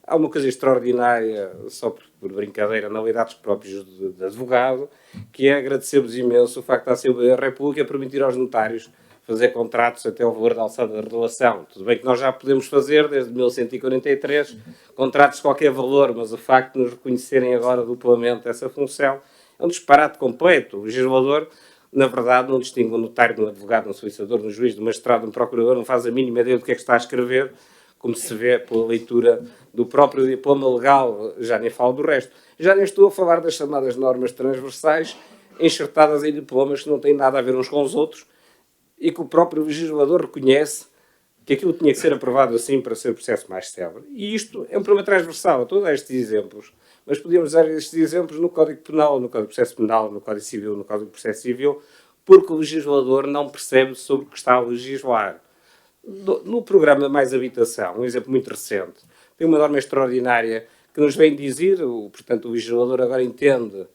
Há uma coisa extraordinária, só por brincadeira, analisar próprios de advogado, que é agradecer-vos imenso o facto da Assembleia da República permitir aos notários fazer contratos até o valor da alçada da revelação. Tudo bem que nós já podemos fazer, desde 1143, contratos de qualquer valor, mas o facto de nos reconhecerem agora duplamente essa função é um disparate completo. O legislador, na verdade, não distingue um notário de um advogado, de um solicitador, de um juiz, de um magistrado, de um procurador, não faz a mínima ideia do que é que está a escrever, como se vê pela leitura do próprio diploma legal, já nem falo do resto. Já nem estou a falar das chamadas normas transversais, enxertadas em diplomas que não têm nada a ver uns com os outros, e que o próprio legislador reconhece que aquilo tinha que ser aprovado assim para ser o processo mais célebre. E isto é um problema transversal a todos estes exemplos, mas podíamos usar estes exemplos no Código Penal, no Código de Processo Penal, no Código Civil, no Código de Processo Civil, porque o legislador não percebe sobre o que está a legislar. No programa Mais Habitação, um exemplo muito recente, tem uma norma extraordinária que nos vem dizer, portanto o legislador agora entende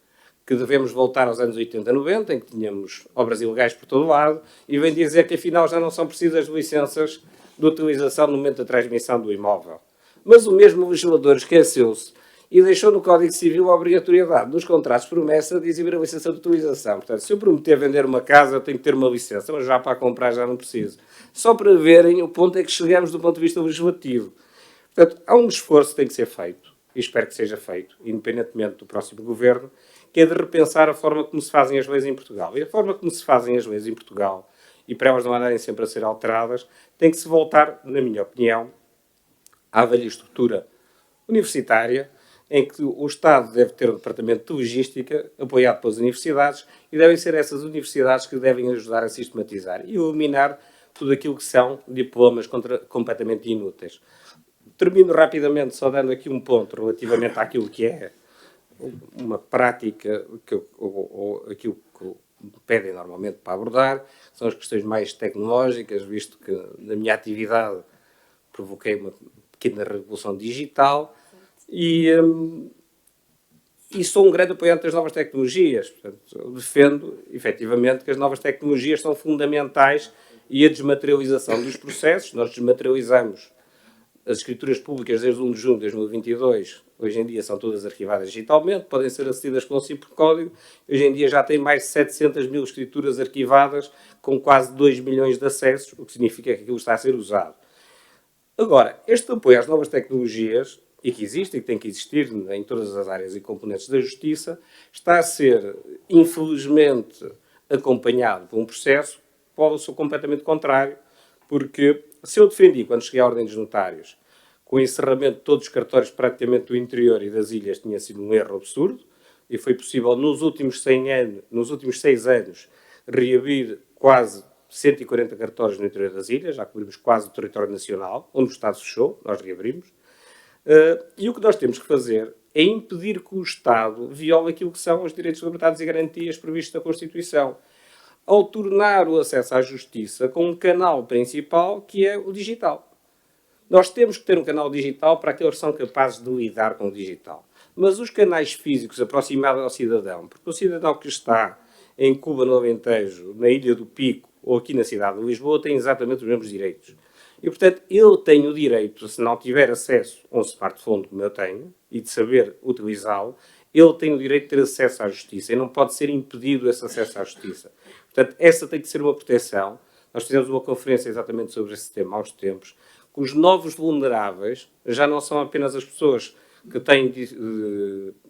que devemos voltar aos anos 80, 90, em que tínhamos obras ilegais por todo lado, e vem dizer que afinal já não são precisas licenças de utilização no momento da transmissão do imóvel. Mas o mesmo legislador esqueceu-se e deixou no Código Civil a obrigatoriedade dos contratos de promessa de exibir a licença de utilização. Portanto, se eu prometer vender uma casa, eu tenho que ter uma licença, mas já para a comprar já não preciso. Só para verem o ponto é que chegamos do ponto de vista legislativo. Portanto, há um esforço que tem que ser feito, e espero que seja feito, independentemente do próximo governo, que é de repensar a forma como se fazem as leis em Portugal. E a forma como se fazem as leis em Portugal, e para elas não andarem sempre a ser alteradas, tem que se voltar, na minha opinião, à velha estrutura universitária, em que o Estado deve ter um departamento de logística apoiado pelas universidades, e devem ser essas universidades que devem ajudar a sistematizar e eliminar tudo aquilo que são diplomas completamente inúteis. Termino rapidamente só dando aqui um ponto relativamente àquilo que é uma prática, ou aquilo que pedem normalmente para abordar, são as questões mais tecnológicas, visto que na minha atividade provoquei uma pequena revolução digital e sou um grande apoiante das novas tecnologias. Portanto, eu defendo, efetivamente, que as novas tecnologias são fundamentais e a desmaterialização dos processos. Nós desmaterializamos as escrituras públicas desde 1 de junho de 2022, hoje em dia são todas arquivadas digitalmente, podem ser acedidas com um simples código. Hoje em dia já tem mais de 700 mil escrituras arquivadas, com quase 2 milhões de acessos, o que significa que aquilo está a ser usado. Agora, este apoio às novas tecnologias, e que existe e que tem que existir em todas as áreas e componentes da justiça, está a ser, infelizmente, acompanhado por um processo que pode ser completamente contrário, porque se eu defendi, quando cheguei à Ordem dos Notários, com o encerramento de todos os cartórios praticamente do interior e das ilhas tinha sido um erro absurdo, e foi possível nos últimos 6 anos, reabrir quase 140 cartórios no interior das ilhas, já cobrimos quase o território nacional, onde o Estado fechou, nós reabrimos, e o que nós temos que fazer é impedir que o Estado viole aquilo que são os direitos, liberdades e garantias previstos na Constituição, ao tornar o acesso à justiça com um canal principal que é o digital. Nós temos que ter um canal digital para aqueles que são capazes de lidar com o digital. Mas os canais físicos aproximados ao cidadão, porque o cidadão que está em Cuba, no Alentejo, na Ilha do Pico ou aqui na cidade de Lisboa tem exatamente os mesmos direitos. E, portanto, ele tem o direito, se não tiver acesso a um smartphone como eu tenho, e de saber utilizá-lo, ele tem o direito de ter acesso à justiça e não pode ser impedido esse acesso à justiça. Portanto, essa tem que ser uma proteção. Nós fizemos uma conferência exatamente sobre esse tema há uns tempos, que os novos vulneráveis já não são apenas as pessoas que têm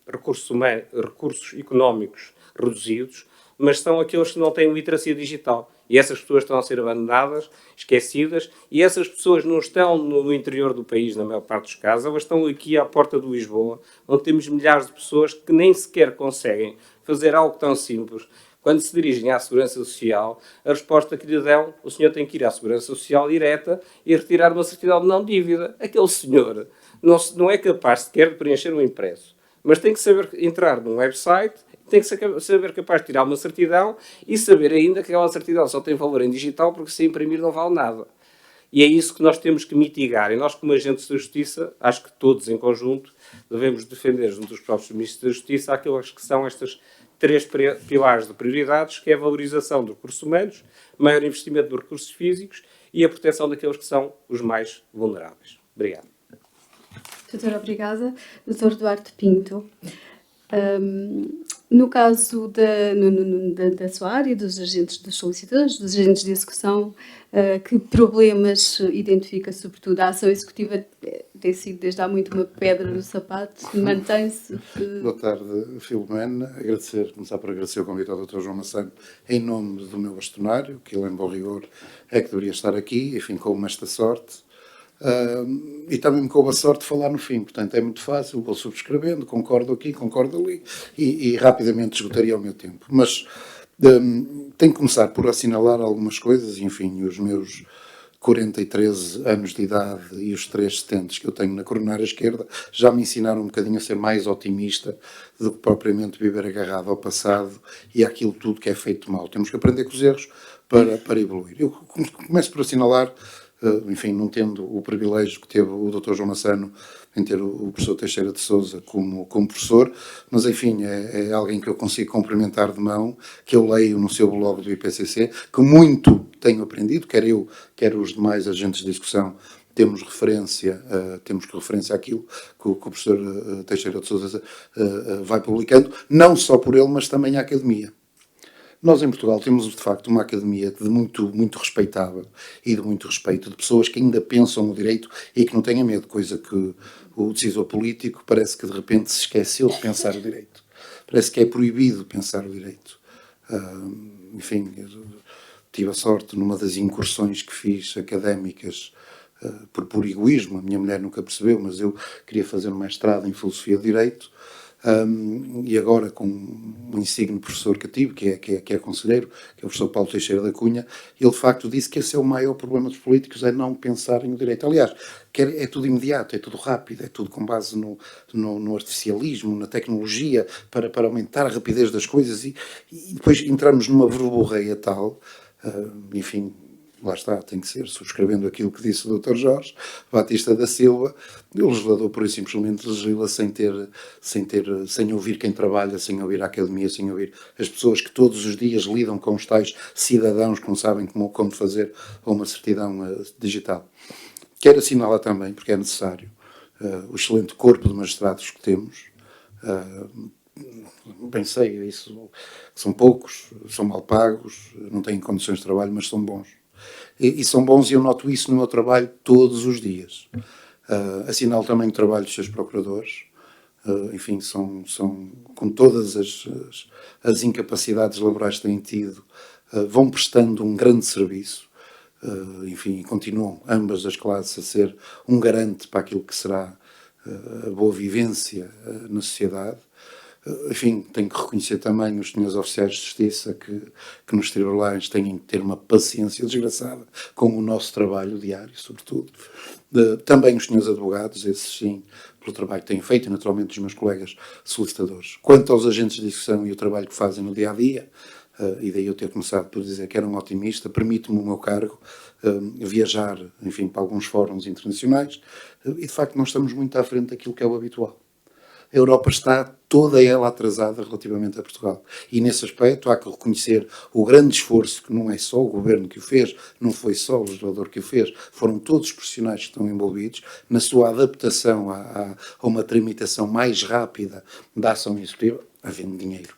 recursos económicos reduzidos, mas são aqueles que não têm literacia digital. E essas pessoas estão a ser abandonadas, esquecidas, e essas pessoas não estão no interior do país, na maior parte dos casos, elas estão aqui à porta de Lisboa, onde temos milhares de pessoas que nem sequer conseguem fazer algo tão simples. Quando se dirigem à Segurança Social, a resposta que lhe dão, o senhor tem que ir à Segurança Social direta e retirar uma certidão de não dívida. Aquele senhor não é capaz sequer de preencher um impresso, mas tem que saber entrar num website, tem que saber capaz de tirar uma certidão e saber ainda que aquela certidão só tem valor em digital, porque se imprimir não vale nada. E é isso que nós temos que mitigar. E nós, como agentes da Justiça, acho que todos em conjunto devemos defender, junto dos próprios Ministros da Justiça, aquelas que são estas 3 pilares de prioridades, que é a valorização dos recursos humanos, maior investimento nos recursos físicos e a proteção daqueles que são os mais vulneráveis. Obrigado. Doutora, obrigada. Doutor Duarte Pinto, no caso da sua área, dos agentes, dos solicitadores, dos agentes de execução, que problemas identifica, sobretudo? A ação executiva tem sido desde há muito uma pedra no sapato, mantém-se? Boa tarde, Filomena. Começar por agradecer o convite ao Dr. João Massano em nome do meu bastonário, que ele, em bom rigor, é que deveria estar aqui, enfim, com esta sorte. E também me coube a sorte de falar no fim, portanto é muito fácil, vou subscrevendo, concordo aqui, concordo ali e rapidamente esgotaria o meu tempo. Mas tenho que começar por assinalar algumas coisas, enfim, os meus 43 anos de idade e os 3 stents que eu tenho na coronária esquerda já me ensinaram um bocadinho a ser mais otimista do que propriamente viver agarrado ao passado e àquilo tudo que é feito mal. Temos que aprender com os erros para evoluir. Eu começo por assinalar, enfim, não tendo o privilégio que teve o Dr. João Massano em ter o professor Teixeira de Sousa como professor, mas enfim, é alguém que eu consigo cumprimentar de mão, que eu leio no seu blog do IPCC, que muito tenho aprendido, quer eu, quer os demais agentes de discussão, temos que referência àquilo que o professor Teixeira de Sousa vai publicando, não só por ele, mas também a academia. Nós em Portugal temos de facto uma academia de muito respeitável e de muito respeito, de pessoas que ainda pensam o direito e que não têm medo, coisa que o decisor político parece que de repente se esqueceu de pensar o direito. Parece que é proibido pensar o direito. Enfim, eu tive a sorte numa das incursões que fiz académicas por egoísmo, a minha mulher nunca percebeu, mas eu queria fazer um mestrado em Filosofia de Direito. E agora com um insigne professor que tive, que é conselheiro, que é o professor Paulo Teixeira da Cunha, ele de facto disse que esse é o maior problema dos políticos, é não pensarem o direito. Aliás, é tudo imediato, é tudo rápido, é tudo com base no artificialismo, na tecnologia, para aumentar a rapidez das coisas e depois entramos numa verborreia tal, enfim, lá está, tem que ser, subscrevendo aquilo que disse o Dr. Jorge Batista da Silva, o legislador por isso simplesmente legisla sem ouvir quem trabalha, sem ouvir a academia, sem ouvir as pessoas que todos os dias lidam com os tais cidadãos que não sabem como fazer uma certidão digital. Quero assinalar também, porque é necessário, o excelente corpo de magistrados que temos. Bem sei, isso são poucos, são mal pagos, não têm condições de trabalho, mas são bons. E são bons e eu noto isso no meu trabalho todos os dias. Assinalo também o trabalho dos seus procuradores. Enfim, são com todas as incapacidades laborais que têm tido, vão prestando um grande serviço. Enfim, continuam ambas as classes a ser um garante para aquilo que será a boa vivência na sociedade. Enfim, tenho que reconhecer também os senhores oficiais de justiça que nos tribunais têm que ter uma paciência desgraçada com o nosso trabalho diário, sobretudo. Também os senhores advogados, esses sim, pelo trabalho que têm feito, e naturalmente os meus colegas solicitadores. Quanto aos agentes de discussão e o trabalho que fazem no dia-a-dia, e daí eu ter começado por dizer que era um otimista, permite-me o meu cargo viajar, enfim, para alguns fóruns internacionais, e de facto nós estamos muito à frente daquilo que é o habitual. A Europa está toda ela atrasada relativamente a Portugal. E nesse aspecto há que reconhecer o grande esforço que não é só o governo que o fez, não foi só o legislador que o fez, foram todos os profissionais que estão envolvidos na sua adaptação a uma tramitação mais rápida da ação executiva, havendo dinheiro.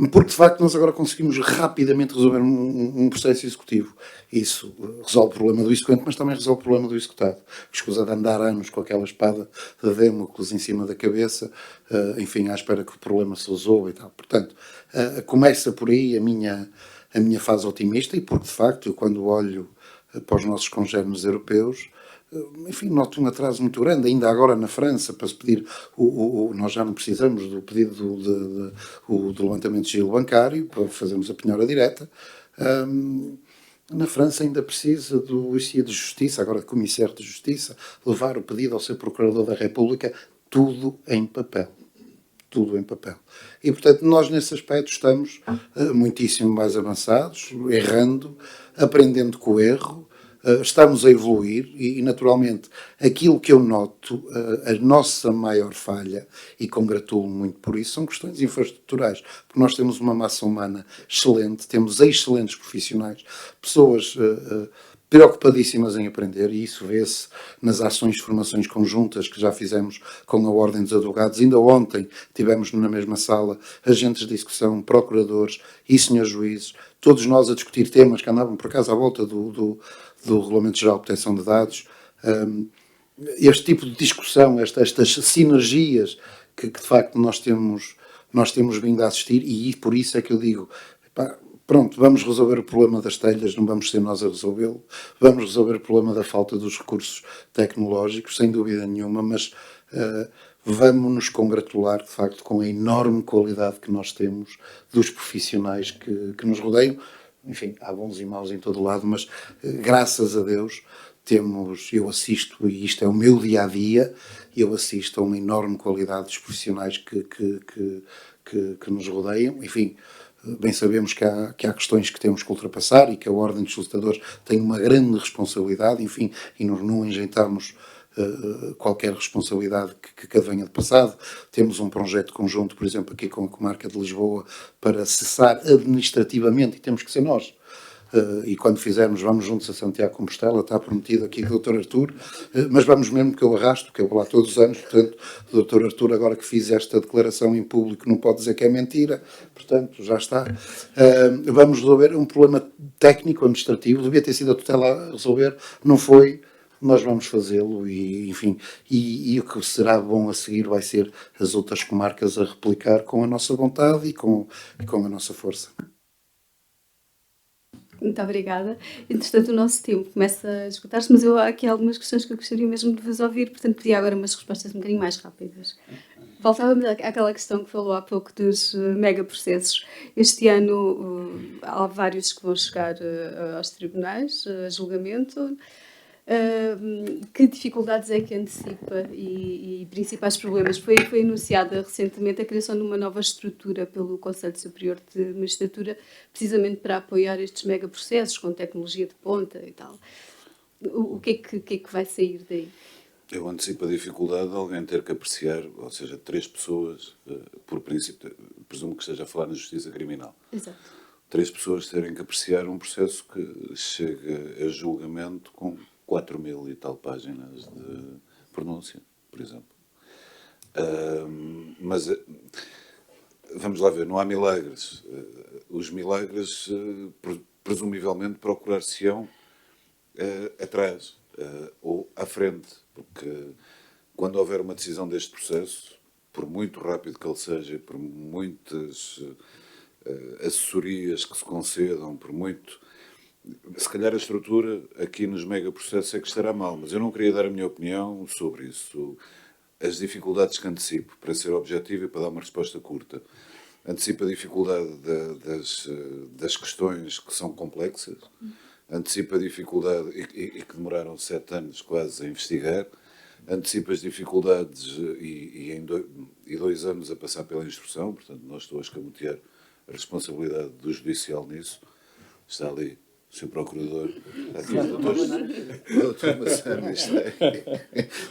porque de facto nós agora conseguimos rapidamente resolver um processo executivo. Isso resolve o problema do execuente, mas também resolve o problema do executado, que escusa de andar anos com aquela espada de Damocles em cima da cabeça, enfim, à espera que o problema se resolva e tal. Portanto, começa por aí a minha fase otimista, e porque de facto, eu, quando olho para os nossos congéneres europeus, enfim, noto um atraso muito grande. Ainda agora na França, para se pedir, nós já não precisamos do pedido do levantamento de sigilo bancário para fazermos a penhora direta. Na França ainda precisa do Huissier de Justiça, agora de Comissário de Justiça, levar o pedido ao seu Procurador da República, tudo em papel. Tudo em papel. E, portanto, nós nesse aspecto estamos muitíssimo mais avançados, errando, aprendendo com o erro, estamos a evoluir e, naturalmente, aquilo que eu noto, a nossa maior falha, e congratulo-me muito por isso, são questões infraestruturais, porque nós temos uma massa humana excelente, temos excelentes profissionais, pessoas preocupadíssimas em aprender, e isso vê-se nas ações de formações conjuntas que já fizemos com a Ordem dos Advogados. Ainda ontem tivemos na mesma sala agentes de execução, procuradores e senhores juízes, todos nós a discutir temas que andavam por acaso à volta do Regulamento Geral de Proteção de Dados. Este tipo de discussão, estas sinergias que de facto nós temos vindo a assistir, e por isso é que eu digo, pronto, vamos resolver o problema das telhas, não vamos ser nós a resolvê-lo, vamos resolver o problema da falta dos recursos tecnológicos, sem dúvida nenhuma, mas vamos nos congratular, de facto, com a enorme qualidade que nós temos dos profissionais que nos rodeiam. Enfim, há bons e maus em todo lado, mas graças a Deus eu assisto, e isto é o meu dia-a-dia, eu assisto a uma enorme qualidade dos profissionais que nos rodeiam. Enfim, bem sabemos que há questões que temos que ultrapassar e que a Ordem dos Solicitadores tem uma grande responsabilidade, enfim, e nós não enjeitamos qualquer responsabilidade que venha de passado. Temos um projeto conjunto, por exemplo, aqui com a Comarca de Lisboa, para cessar administrativamente, e temos que ser nós. E quando fizermos, vamos juntos a Santiago de Compostela, está prometido aqui com o Dr. Artur, mas vamos mesmo, que eu arrasto, que eu vou lá todos os anos, portanto, o Dr. Artur, agora que fiz esta declaração em público, não pode dizer que é mentira, portanto, já está. Vamos resolver um problema técnico, administrativo, devia ter sido a tutela a resolver, não foi. Nós vamos fazê-lo e, enfim, e o que será bom a seguir vai ser as outras comarcas a replicar com a nossa vontade e com a nossa força. Muito obrigada. Entretanto, o nosso tempo começa a esgotar-se, mas há aqui algumas questões que eu gostaria mesmo de vos ouvir, portanto, pedia agora umas respostas um bocadinho mais rápidas. Voltávamos àquela questão que falou há pouco dos megaprocessos. Este ano há vários que vão chegar aos tribunais, a julgamento. Que dificuldades é que antecipa e principais problemas? Foi anunciada recentemente a criação de uma nova estrutura pelo Conselho Superior de Magistratura, precisamente para apoiar estes megaprocessos com tecnologia de ponta e tal. O que é que vai sair daí? Eu antecipo a dificuldade de alguém ter que apreciar, ou seja, 3 pessoas, por princípio, presumo que esteja a falar na justiça criminal. Exato. 3 pessoas terem que apreciar um processo que chega a julgamento com 4.000 e tal páginas de pronúncia, por exemplo. Mas vamos lá ver, não há milagres. Os milagres, presumivelmente, procurar-se-ão atrás ou à frente, porque quando houver uma decisão deste processo, por muito rápido que ele seja, por muitas assessorias que se concedam, por muito... Se calhar a estrutura aqui nos megaprocessos é que estará mal, mas eu não queria dar a minha opinião sobre isso. As dificuldades que antecipo, para ser objetivo e para dar uma resposta curta. Antecipo a dificuldade das questões que são complexas, antecipo a dificuldade, e que demoraram 7 anos quase a investigar, antecipo as dificuldades e 2 anos a passar pela instrução, portanto não estou a escamotear a responsabilidade do judicial nisso. Está ali o Sr. Procurador, o Dr. Massana,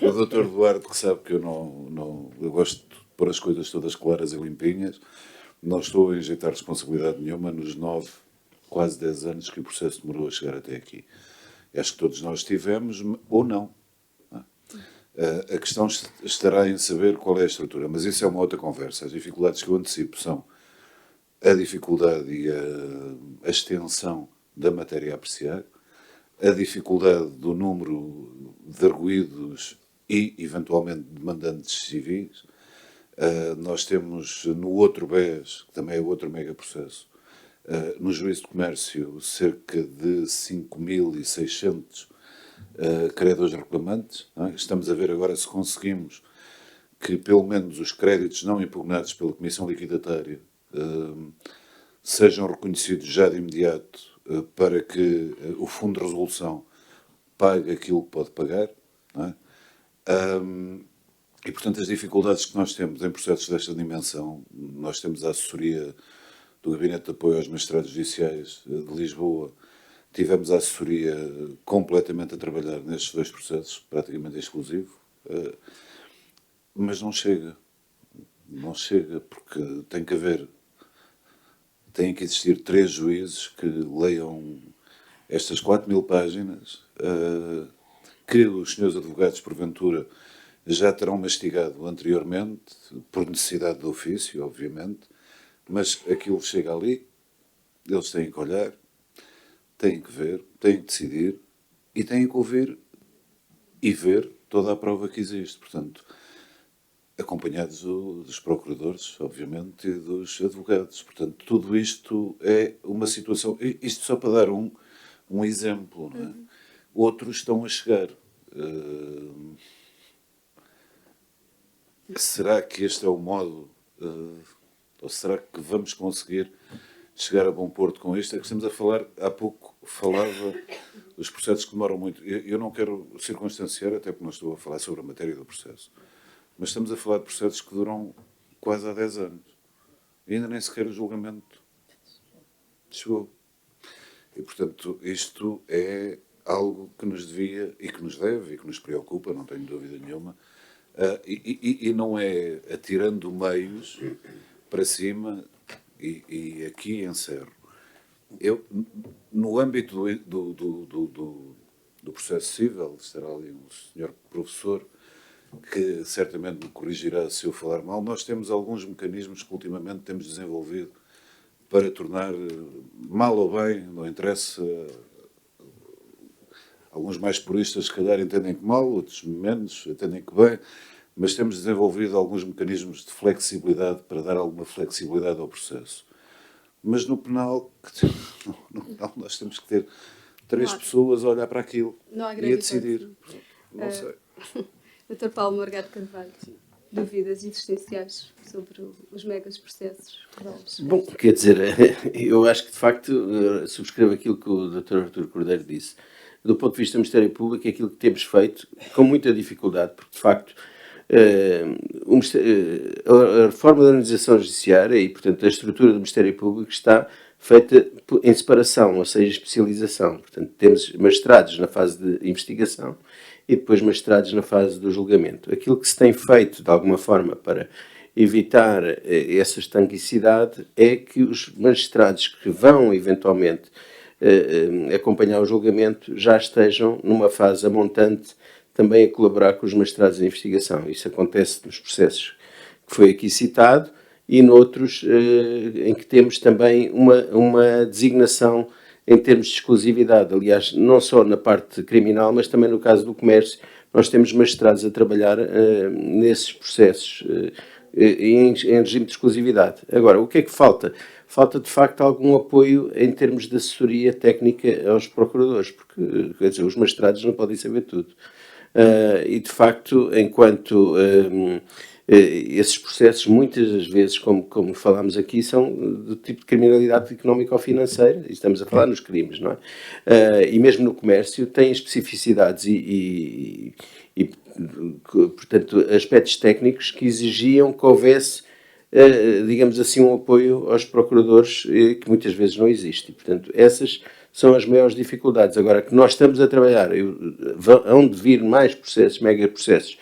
o Dr. Duarte, que sabe que eu gosto de pôr as coisas todas claras e limpinhas. Não estou a injetar responsabilidade nenhuma nos 9, quase 10 anos que o processo demorou a chegar até aqui. Acho que todos nós tivemos, ou não. A questão estará em saber qual é a estrutura, mas isso é uma outra conversa. As dificuldades que eu antecipo são a dificuldade e a extensão da matéria a apreciar, a dificuldade do número de arguidos e, eventualmente, demandantes civis. Nós temos no outro BES, que também é outro megaprocesso, no Juízo de Comércio, cerca de 5.600 credores reclamantes. Não é? Estamos a ver agora se conseguimos que, pelo menos, os créditos não impugnados pela Comissão Liquidatária sejam reconhecidos já de imediato para que o Fundo de Resolução pague aquilo que pode pagar. Não é? E, portanto, as dificuldades que nós temos em processos desta dimensão, nós temos a assessoria do Gabinete de Apoio aos Magistrados Judiciais de Lisboa, tivemos a assessoria completamente a trabalhar nestes 2 processos, praticamente exclusivo, mas não chega. Não chega, porque tem que existir 3 juízes que leiam estas 4.000 páginas, que os senhores advogados, porventura, já terão mastigado anteriormente, por necessidade de ofício, obviamente, mas aquilo chega ali, eles têm que olhar, têm que ver, têm que decidir e têm que ouvir e ver toda a prova que existe. Portanto, acompanhados dos procuradores, obviamente, e dos advogados. Portanto, tudo isto é uma situação... Isto só para dar um exemplo, não é? Outros estão a chegar. Será que este é o modo, ou será que vamos conseguir chegar a bom porto com isto? É que estamos a falar, há pouco falava dos processos que demoram muito. Eu não quero circunstanciar, até porque não estou a falar sobre a matéria do processo, mas estamos a falar de processos que duram quase há 10 anos. E ainda nem sequer o julgamento chegou. E, portanto, isto é algo que nos devia e que nos deve e que nos preocupa, não tenho dúvida nenhuma. E não é atirando meios para cima, e aqui encerro. Eu, no âmbito do processo civil, estará ali um senhor professor que certamente me corrigirá se eu falar mal, nós temos alguns mecanismos que ultimamente temos desenvolvido para tornar, mal ou bem, não interessa, alguns mais puristas se calhar entendem que mal, outros menos, entendem que bem, mas temos desenvolvido alguns mecanismos de flexibilidade para dar alguma flexibilidade ao processo. Mas no penal, nós temos que ter 3 pessoas a olhar para aquilo e a decidir. Não sei. Dr. Paulo Morgado Carvalho, dúvidas existenciais sobre os megas processos? Bom, quer dizer, eu acho que de facto subscrevo aquilo que o Dr. Artur Cordeiro disse. Do ponto de vista do Ministério Público, é aquilo que temos feito com muita dificuldade, porque de facto a reforma da organização judiciária e, portanto, a estrutura do Ministério Público está feita em separação, ou seja, especialização. Portanto, temos magistrados na fase de investigação e depois magistrados na fase do julgamento. Aquilo que se tem feito, de alguma forma, para evitar essa estanquicidade é que os magistrados que vão, eventualmente, acompanhar o julgamento já estejam numa fase a montante também a colaborar com os magistrados de investigação. Isso acontece nos processos que foi aqui citado e noutros em que temos também uma designação em termos de exclusividade. Aliás, não só na parte criminal, mas também no caso do comércio, nós temos magistrados a trabalhar nesses processos em regime de exclusividade. Agora, o que é que falta? Falta, de facto, algum apoio em termos de assessoria técnica aos procuradores, porque, quer dizer, os magistrados não podem saber tudo. E, de facto, enquanto esses processos, muitas das vezes, como falámos aqui, são do tipo de criminalidade económica ou financeira, e estamos a falar nos crimes, não é? E mesmo no comércio, têm especificidades e, portanto, aspectos técnicos que exigiam que houvesse, digamos assim, um apoio aos procuradores que muitas vezes não existe. E, portanto, essas são as maiores dificuldades. Agora, que nós estamos a trabalhar, hão de vir mais processos, mega processos,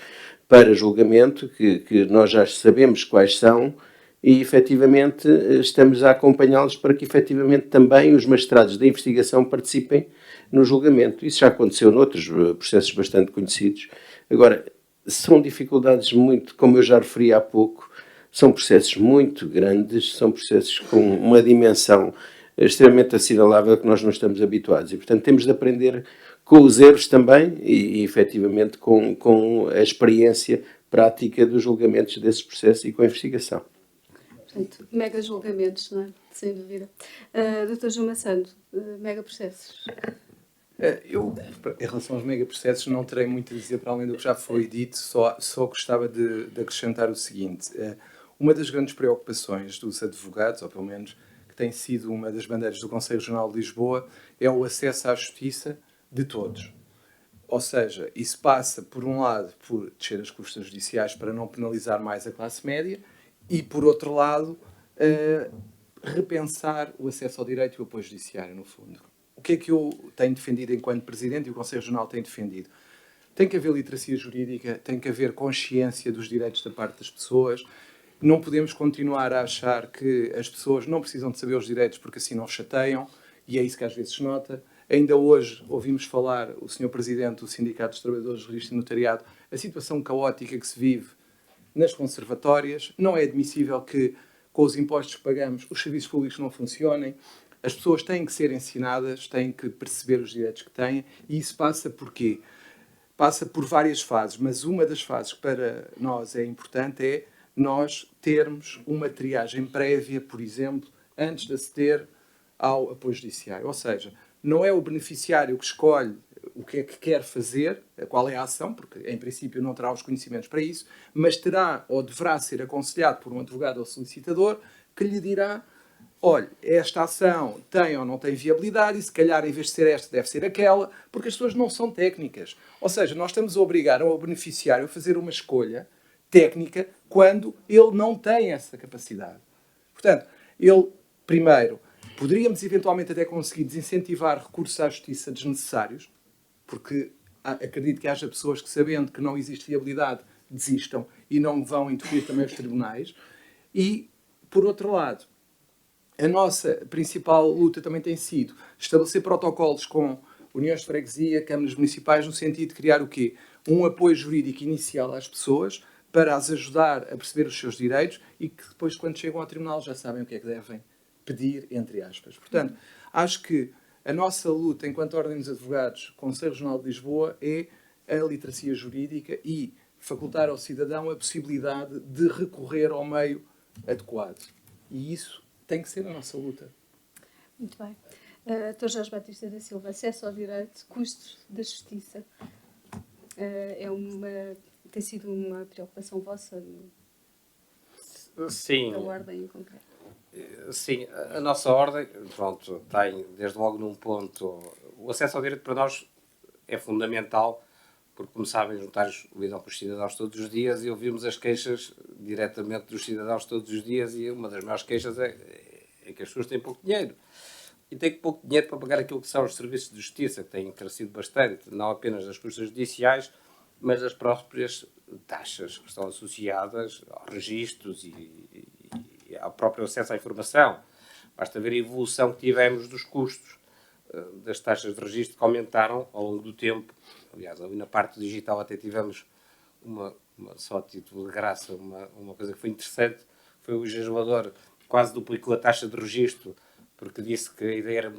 para julgamento, que nós já sabemos quais são, e efetivamente estamos a acompanhá-los para que efetivamente também os magistrados da investigação participem no julgamento. Isso já aconteceu noutros processos bastante conhecidos. Agora, são dificuldades muito, como eu já referi há pouco, são processos muito grandes, são processos com uma dimensão extremamente assinalável que nós não estamos habituados. E, portanto, temos de aprender com os erros também e efetivamente, com a experiência prática dos julgamentos desses processos e com a investigação. Portanto, mega julgamentos, não é? Sem dúvida. Dr. João Massando, mega processos. Eu, em relação aos megaprocessos, não terei muito a dizer para além do que já foi dito, só gostava de acrescentar o seguinte. Uma das grandes preocupações dos advogados, ou pelo menos que tem sido uma das bandeiras do Conselho Regional de Lisboa, é o acesso à justiça de todos. Ou seja, isso passa, por um lado, por descer as custas judiciais para não penalizar mais a classe média e, por outro lado, repensar o acesso ao direito e o apoio judiciário, no fundo. O que é que eu tenho defendido enquanto Presidente e o Conselho Regional tem defendido? Tem que haver literacia jurídica, tem que haver consciência dos direitos da parte das pessoas. Não podemos continuar a achar que as pessoas não precisam de saber os direitos porque assim não chateiam, e é isso que às vezes se nota. Ainda hoje ouvimos falar o Sr. Presidente do Sindicato dos Trabalhadores do Registro e Notariado, a situação caótica que se vive nas conservatórias. Não é admissível que, com os impostos que pagamos, os serviços públicos não funcionem. As pessoas têm que ser ensinadas, têm que perceber os direitos que têm, e isso passa por quê? Passa por várias fases, mas uma das fases que para nós é importante é nós termos uma triagem prévia, por exemplo, antes de aceder ao apoio judiciário. Ou seja, não é o beneficiário que escolhe o que é que quer fazer, qual é a ação, porque em princípio não terá os conhecimentos para isso, mas terá ou deverá ser aconselhado por um advogado ou solicitador que lhe dirá: olha, esta ação tem ou não tem viabilidade e se calhar em vez de ser esta deve ser aquela, porque as pessoas não são técnicas. Ou seja, nós estamos a obrigar o beneficiário a fazer uma escolha técnica quando ele não tem essa capacidade. Portanto, ele, primeiro, poderíamos eventualmente até conseguir desincentivar recursos à justiça desnecessários, porque acredito que haja pessoas que, sabendo que não existe viabilidade, desistam e não vão intervir também os tribunais. E, por outro lado, a nossa principal luta também tem sido estabelecer protocolos com uniões de freguesia, câmaras municipais, no sentido de criar o quê? Um apoio jurídico inicial às pessoas para as ajudar a perceber os seus direitos e que depois, quando chegam ao tribunal, já sabem o que é que devem pedir, entre aspas. Portanto, acho que a nossa luta enquanto Ordem dos Advogados, Conselho Regional de Lisboa, é a literacia jurídica e facultar ao cidadão a possibilidade de recorrer ao meio adequado. E isso tem que ser a nossa luta. Muito bem. Dr. Jorge Batista da Silva, acesso ao direito, custos da justiça. Tem sido uma preocupação vossa? Sim. A ordem em concreto? Sim, a nossa ordem, pronto, tem desde logo num ponto. O acesso ao direito para nós é fundamental, porque, como sabem, os notários lidam com os cidadãos todos os dias e ouvimos as queixas diretamente dos cidadãos todos os dias, e uma das maiores queixas é que as pessoas têm pouco dinheiro. E têm pouco dinheiro para pagar aquilo que são os serviços de justiça, que têm crescido bastante, não apenas das custas judiciais, mas das próprias taxas que estão associadas aos registros e ao próprio acesso à informação. Basta ver a evolução que tivemos dos custos das taxas de registro, que aumentaram ao longo do tempo. Aliás, ali na parte digital até tivemos só a título de graça, uma coisa que foi interessante, foi o legislador quase duplicou a taxa de registro, porque disse que a ideia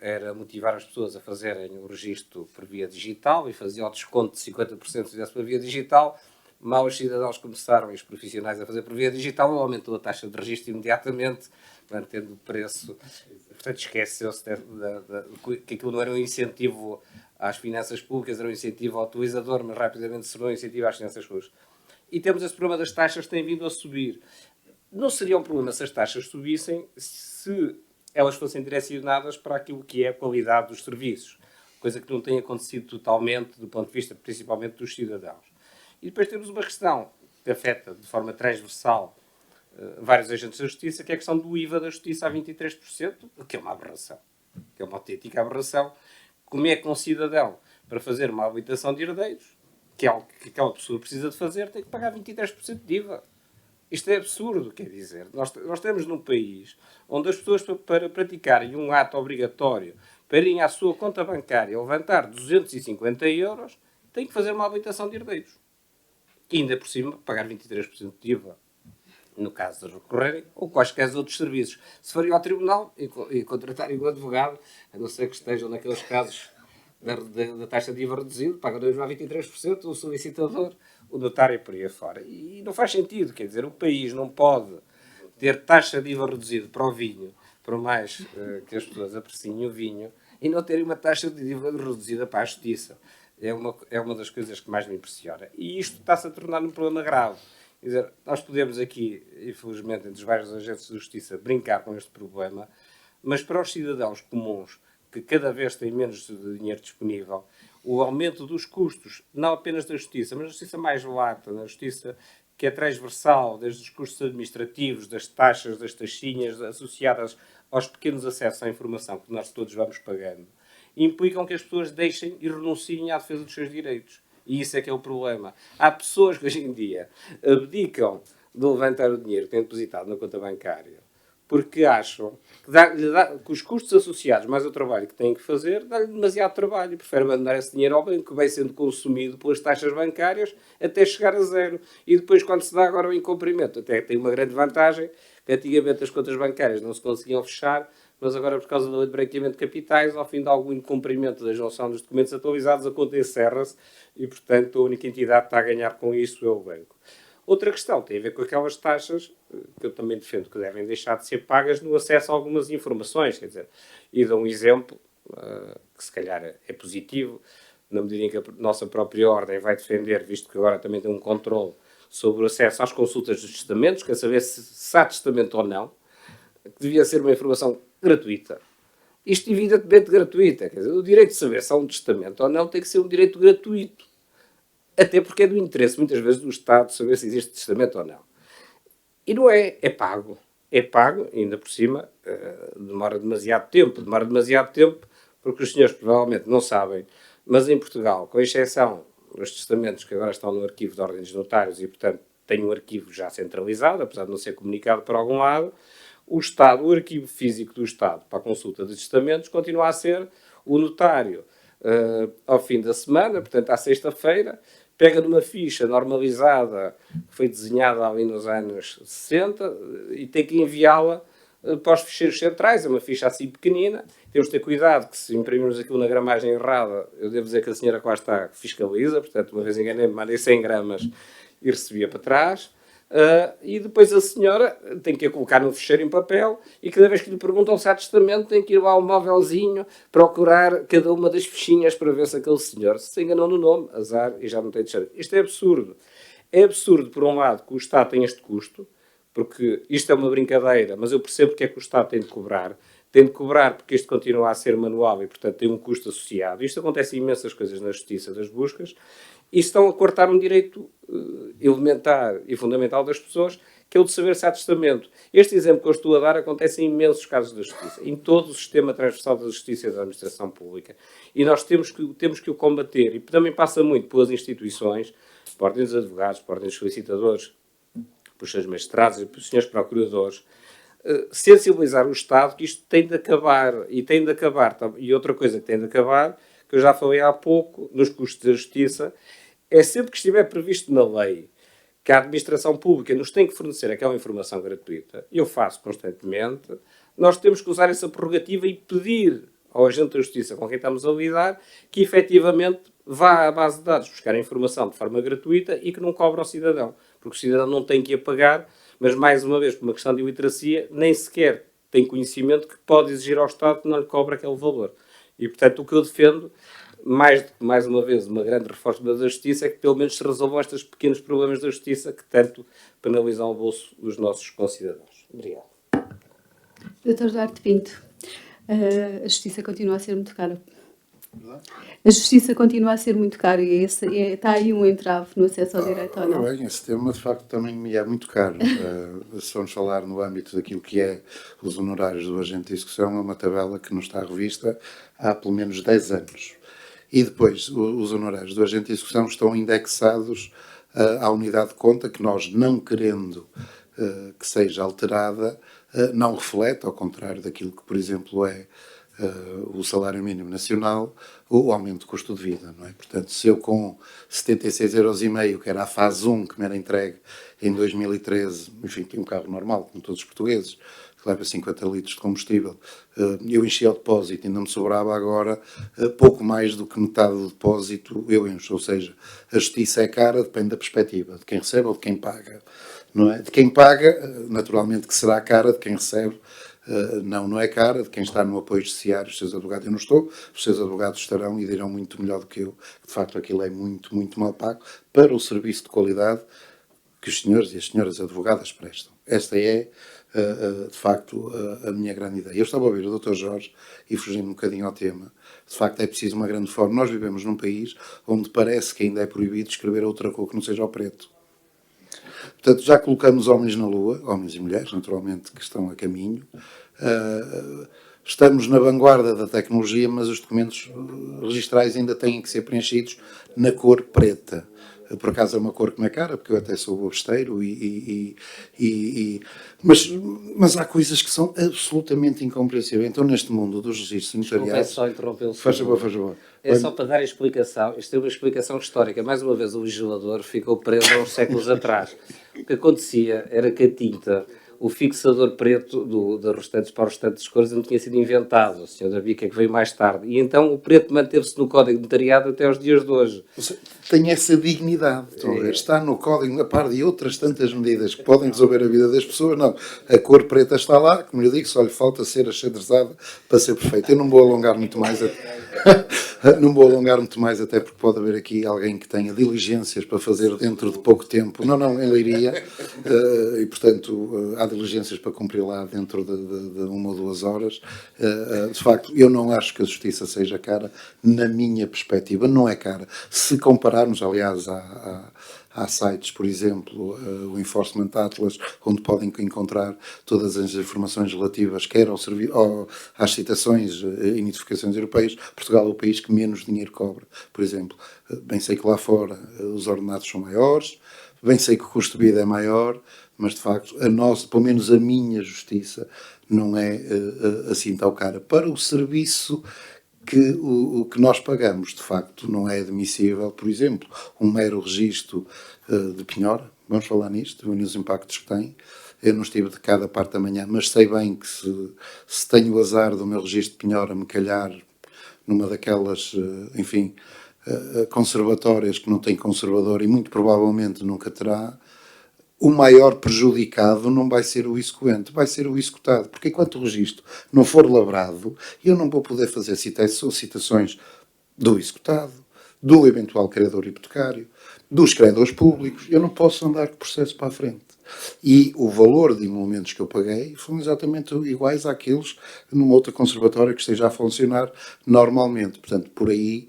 era motivar as pessoas a fazerem o registro por via digital e fazia o desconto de 50% se fizesse por via digital. Mal os cidadãos começaram e os profissionais a fazer por via digital, ele aumentou a taxa de registro imediatamente, mantendo o preço. Portanto, esqueceu-se que aquilo não era um incentivo às finanças públicas, era um incentivo ao utilizador, mas rapidamente se tornou um incentivo às finanças públicas. E temos esse problema das taxas que têm vindo a subir. Não seria um problema se as taxas subissem se elas fossem direcionadas para aquilo que é a qualidade dos serviços, coisa que não tem acontecido totalmente do ponto de vista, principalmente, dos cidadãos. E depois temos uma questão que afeta de forma transversal vários agentes da justiça, que é a questão do IVA da justiça a 23%, o que é uma aberração, que é uma autêntica aberração. Como é que um cidadão, para fazer uma habilitação de herdeiros, que é algo que aquela pessoa precisa de fazer, tem que pagar 23% de IVA? Isto é absurdo, quer dizer. Nós estamos num país onde as pessoas, para praticarem um ato obrigatório, para irem à sua conta bancária levantar 250 euros, têm que fazer uma habilitação de herdeiros. E ainda por cima, pagar 23% de IVA. no caso de recorrerem, ou quaisquer outros serviços. Se forem ao tribunal e contratarem um advogado, a não ser que estejam naqueles casos da taxa de IVA reduzido, paga 2,23%, o solicitador, o notário por aí afora. E não faz sentido, quer dizer, o país não pode ter taxa de IVA reduzido para o vinho, por mais que as pessoas apreciem o vinho, e não terem uma taxa de IVA reduzida para a justiça. É uma das coisas que mais me impressiona. E isto está-se a tornar um problema grave. Quer dizer, nós podemos aqui, infelizmente, entre os vários agentes de justiça, brincar com este problema, mas para os cidadãos comuns, que cada vez têm menos dinheiro disponível, o aumento dos custos, não apenas da justiça, mas da justiça mais lata, na justiça que é transversal, desde os custos administrativos, das taxas, das taxinhas associadas aos pequenos acessos à informação que nós todos vamos pagando, implicam que as pessoas deixem e renunciem à defesa dos seus direitos. E isso é que é o problema. Há pessoas que hoje em dia abdicam de levantar o dinheiro que têm depositado na conta bancária porque acham que os custos associados mais ao trabalho que têm que fazer dá-lhe demasiado trabalho. Prefere mandar esse dinheiro ao banco que vai sendo consumido pelas taxas bancárias até chegar a zero. E depois, quando se dá agora o incumprimento, até tem uma grande vantagem, que antigamente as contas bancárias não se conseguiam fechar, mas agora, por causa da lei de branqueamento de capitais, ao fim de algum incumprimento da junção dos documentos atualizados, a conta encerra-se e, portanto, a única entidade que está a ganhar com isso é o banco. Outra questão tem a ver com aquelas taxas que eu também defendo que devem deixar de ser pagas no acesso a algumas informações, quer dizer, e dou um exemplo que se calhar é positivo, na medida em que a nossa própria ordem vai defender, visto que agora também tem um controle sobre o acesso às consultas dos testamentos, quer saber se há testamento ou não, que devia ser uma informação gratuita. Isto evidentemente gratuita, quer dizer, o direito de saber se há um testamento ou não tem que ser um direito gratuito. Até porque é do interesse, muitas vezes, do Estado saber se existe testamento ou não. E não é, é pago. É pago, ainda por cima, demora demasiado tempo. Demora demasiado tempo porque os senhores provavelmente não sabem, mas em Portugal, com exceção dos testamentos que agora estão no arquivo de ordens de notários e, portanto, tem um arquivo já centralizado, apesar de não ser comunicado por algum lado, o Estado, o arquivo físico do Estado para a consulta de testamentos continua a ser o notário ao fim da semana, portanto, à sexta-feira, pega numa ficha normalizada que foi desenhada ali nos anos 60 e tem que enviá-la para os ficheiros centrais, é uma ficha assim pequenina. Temos de ter cuidado que se imprimirmos aquilo na gramagem errada, eu devo dizer que a senhora que lá está fiscaliza, portanto, uma vez enganei-me, mandei 100 gramas e recebia para trás. E depois a senhora tem que a colocar no ficheiro em papel e cada vez que lhe perguntam se há testamento tem que ir lá ao móvelzinho procurar cada uma das fichinhas para ver se aquele senhor se enganou no nome, azar, e já não tem testamento. Isto é absurdo. É absurdo, por um lado, que o Estado tem este custo, porque isto é uma brincadeira, mas eu percebo porque é que o Estado tem de cobrar. Tem de cobrar porque isto continua a ser manual e, portanto, tem um custo associado. Isto acontece em imensas coisas na justiça das buscas e estão a cortar um direito elementar e fundamental das pessoas, que é o de saber se há testamento. Este exemplo que eu estou a dar acontece em imensos casos da justiça, em todo o sistema transversal da justiça e da administração pública. E nós temos que o combater. E também passa muito pelas instituições, por ordem dos advogados, por ordem dos solicitadores, pelos seus magistrados e pelos senhores procuradores, sensibilizar o Estado que isto tem de acabar. E tem de acabar. E outra coisa que tem de acabar, que eu já falei há pouco, nos custos da justiça, é sempre que estiver previsto na lei que a administração pública nos tem que fornecer aquela informação gratuita, eu faço constantemente, nós temos que usar essa prerrogativa e pedir ao agente da justiça com quem estamos a lidar que efetivamente vá à base de dados buscar a informação de forma gratuita e que não cobre ao cidadão, porque o cidadão não tem que a pagar, mas mais uma vez, por uma questão de iliteracia, nem sequer tem conhecimento que pode exigir ao Estado que não lhe cobre aquele valor. E, portanto, o que eu defendo, mais uma vez, uma grande reforma da justiça, é que pelo menos se resolvam estes pequenos problemas da justiça que tanto penalizam o bolso dos nossos concidadãos. Obrigado. Dr. Duarte Pinto, a justiça continua a ser muito cara. A justiça continua a ser muito cara e está aí um entrave no acesso ao direito ou não? Bem, esse tema de facto também me é muito caro. Se vamos falar no âmbito daquilo que é os honorários do agente de execução, é uma tabela que não está revista há pelo menos 10 anos. E depois, os honorários do agente de execução estão indexados à unidade de conta, que nós, não querendo que seja alterada, não reflete, ao contrário daquilo que, por exemplo, é o salário mínimo nacional, o aumento do custo de vida, não é? Portanto, se eu com 76,5 €, que era a fase 1 que me era entregue em 2013, enfim, tinha um carro normal, como todos os portugueses, que leva 50 litros de combustível, eu enchia o depósito e ainda me sobrava agora pouco mais do que metade do depósito eu encho. Ou seja, a justiça é cara, depende da perspectiva, de quem recebe ou de quem paga. Não é? De quem paga, naturalmente que será cara, de quem recebe, não é cara, de quem está no apoio judiciário, os seus advogados, eu não estou, os seus advogados estarão e dirão muito melhor do que eu, de facto aquilo é muito, muito mal pago, para o serviço de qualidade que os senhores e as senhoras advogadas prestam. Esta é, de facto, a minha grande ideia. Eu estava a ouvir o Dr. Jorge e fugindo um bocadinho ao tema. De facto, é preciso uma grande reforma. Nós vivemos num país onde parece que ainda é proibido escrever outra cor que não seja o preto. Portanto, já colocamos homens na Lua, homens e mulheres, naturalmente, que estão a caminho. Estamos na vanguarda da tecnologia, mas os documentos registrais ainda têm que ser preenchidos na cor preta. Por acaso é uma cor que me é cara, porque eu até sou bobesteiro, mas há coisas que são absolutamente incompreensíveis. Então, neste mundo dos registros notariais... Desculpe, só interrompê-lo. Faz favor, faz favor. É só para dar a explicação, isto é uma explicação histórica. Mais uma vez, o legislador ficou preso há uns séculos atrás. O que acontecia era que a tinta, o fixador preto das restantes para os restantes cores não tinha sido inventado. O senhor Davi, que é que veio mais tarde. E então o preto manteve-se no Código Notariado até aos dias de hoje. Tem essa dignidade. Está no código, a par de outras tantas medidas que podem resolver a vida das pessoas. Não, a cor preta está lá, como eu digo, só lhe falta ser achadrezada para ser perfeita. Eu não vou alongar muito mais. Não vou alongar muito mais, até porque pode haver aqui alguém que tenha diligências para fazer dentro de pouco tempo. Não, em Leiria. E, portanto, há diligências para cumprir lá dentro de 1 ou 2 horas. De facto, eu não acho que a justiça seja cara, na minha perspectiva. Não é cara. Se compararmos, aliás, há sites, por exemplo, o Enforcement Atlas, onde podem encontrar todas as informações relativas, quer às citações e notificações europeias. Portugal é o país que menos dinheiro cobra, por exemplo. Bem sei que lá fora os ordenados são maiores, bem sei que o custo de vida é maior, mas de facto, pelo menos a minha justiça, não é assim tão cara. Para o serviço que o que nós pagamos, de facto, não é admissível, por exemplo, um mero registro de penhora, vamos falar nisto, nos impactos que tem. Eu não estive de cada parte da manhã, mas sei bem que se tenho o azar do meu registro de penhora me calhar numa daquelas, enfim, conservatórias que não tem conservador e muito provavelmente nunca terá, o maior prejudicado não vai ser o execuente, vai ser o executado. Porque enquanto o registro não for lavrado, eu não vou poder fazer citações do executado, do eventual credor hipotecário, dos credores públicos. Eu não posso andar com o processo para a frente. E o valor de emolumentos que eu paguei foram exatamente iguais àqueles numa outra conservatória que esteja a funcionar normalmente. Portanto, por aí,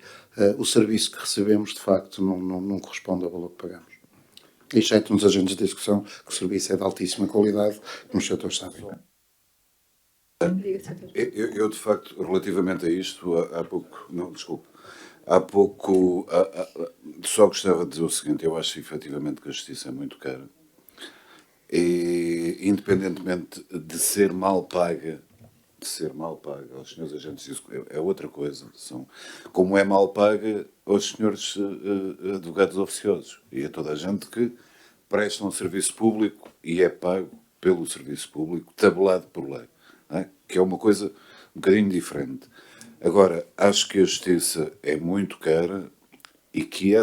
o serviço que recebemos, de facto, não corresponde ao valor que pagamos. Exceto nos agentes de execução, que o serviço é de altíssima qualidade, como os setores sabem. Eu, de facto, relativamente a isto, há pouco, só gostava de dizer o seguinte: eu acho efetivamente que a justiça é muito cara. E, independentemente de ser mal paga aos senhores agentes de execução, é outra coisa. Como é mal paga aos senhores advogados oficiosos e a toda a gente que presta um serviço público e é pago pelo serviço público, tabelado por lei, não é? Que é uma coisa um bocadinho diferente. Agora, acho que a justiça é muito cara e que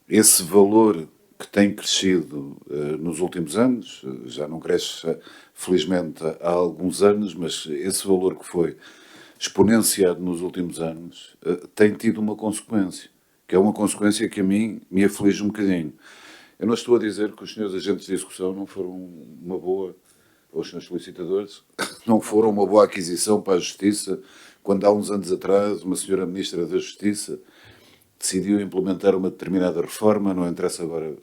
esse valor que tem crescido nos últimos anos, já não cresce felizmente há alguns anos, mas esse valor que foi exponenciado nos últimos anos tem tido uma consequência, que é uma consequência que a mim me aflige um bocadinho. Eu não estou a dizer que os senhores agentes de execução não foram uma boa, ou os senhores solicitadores, não foram uma boa aquisição para a Justiça, quando há uns anos atrás uma senhora Ministra da Justiça decidiu implementar uma determinada reforma. Não interessa agora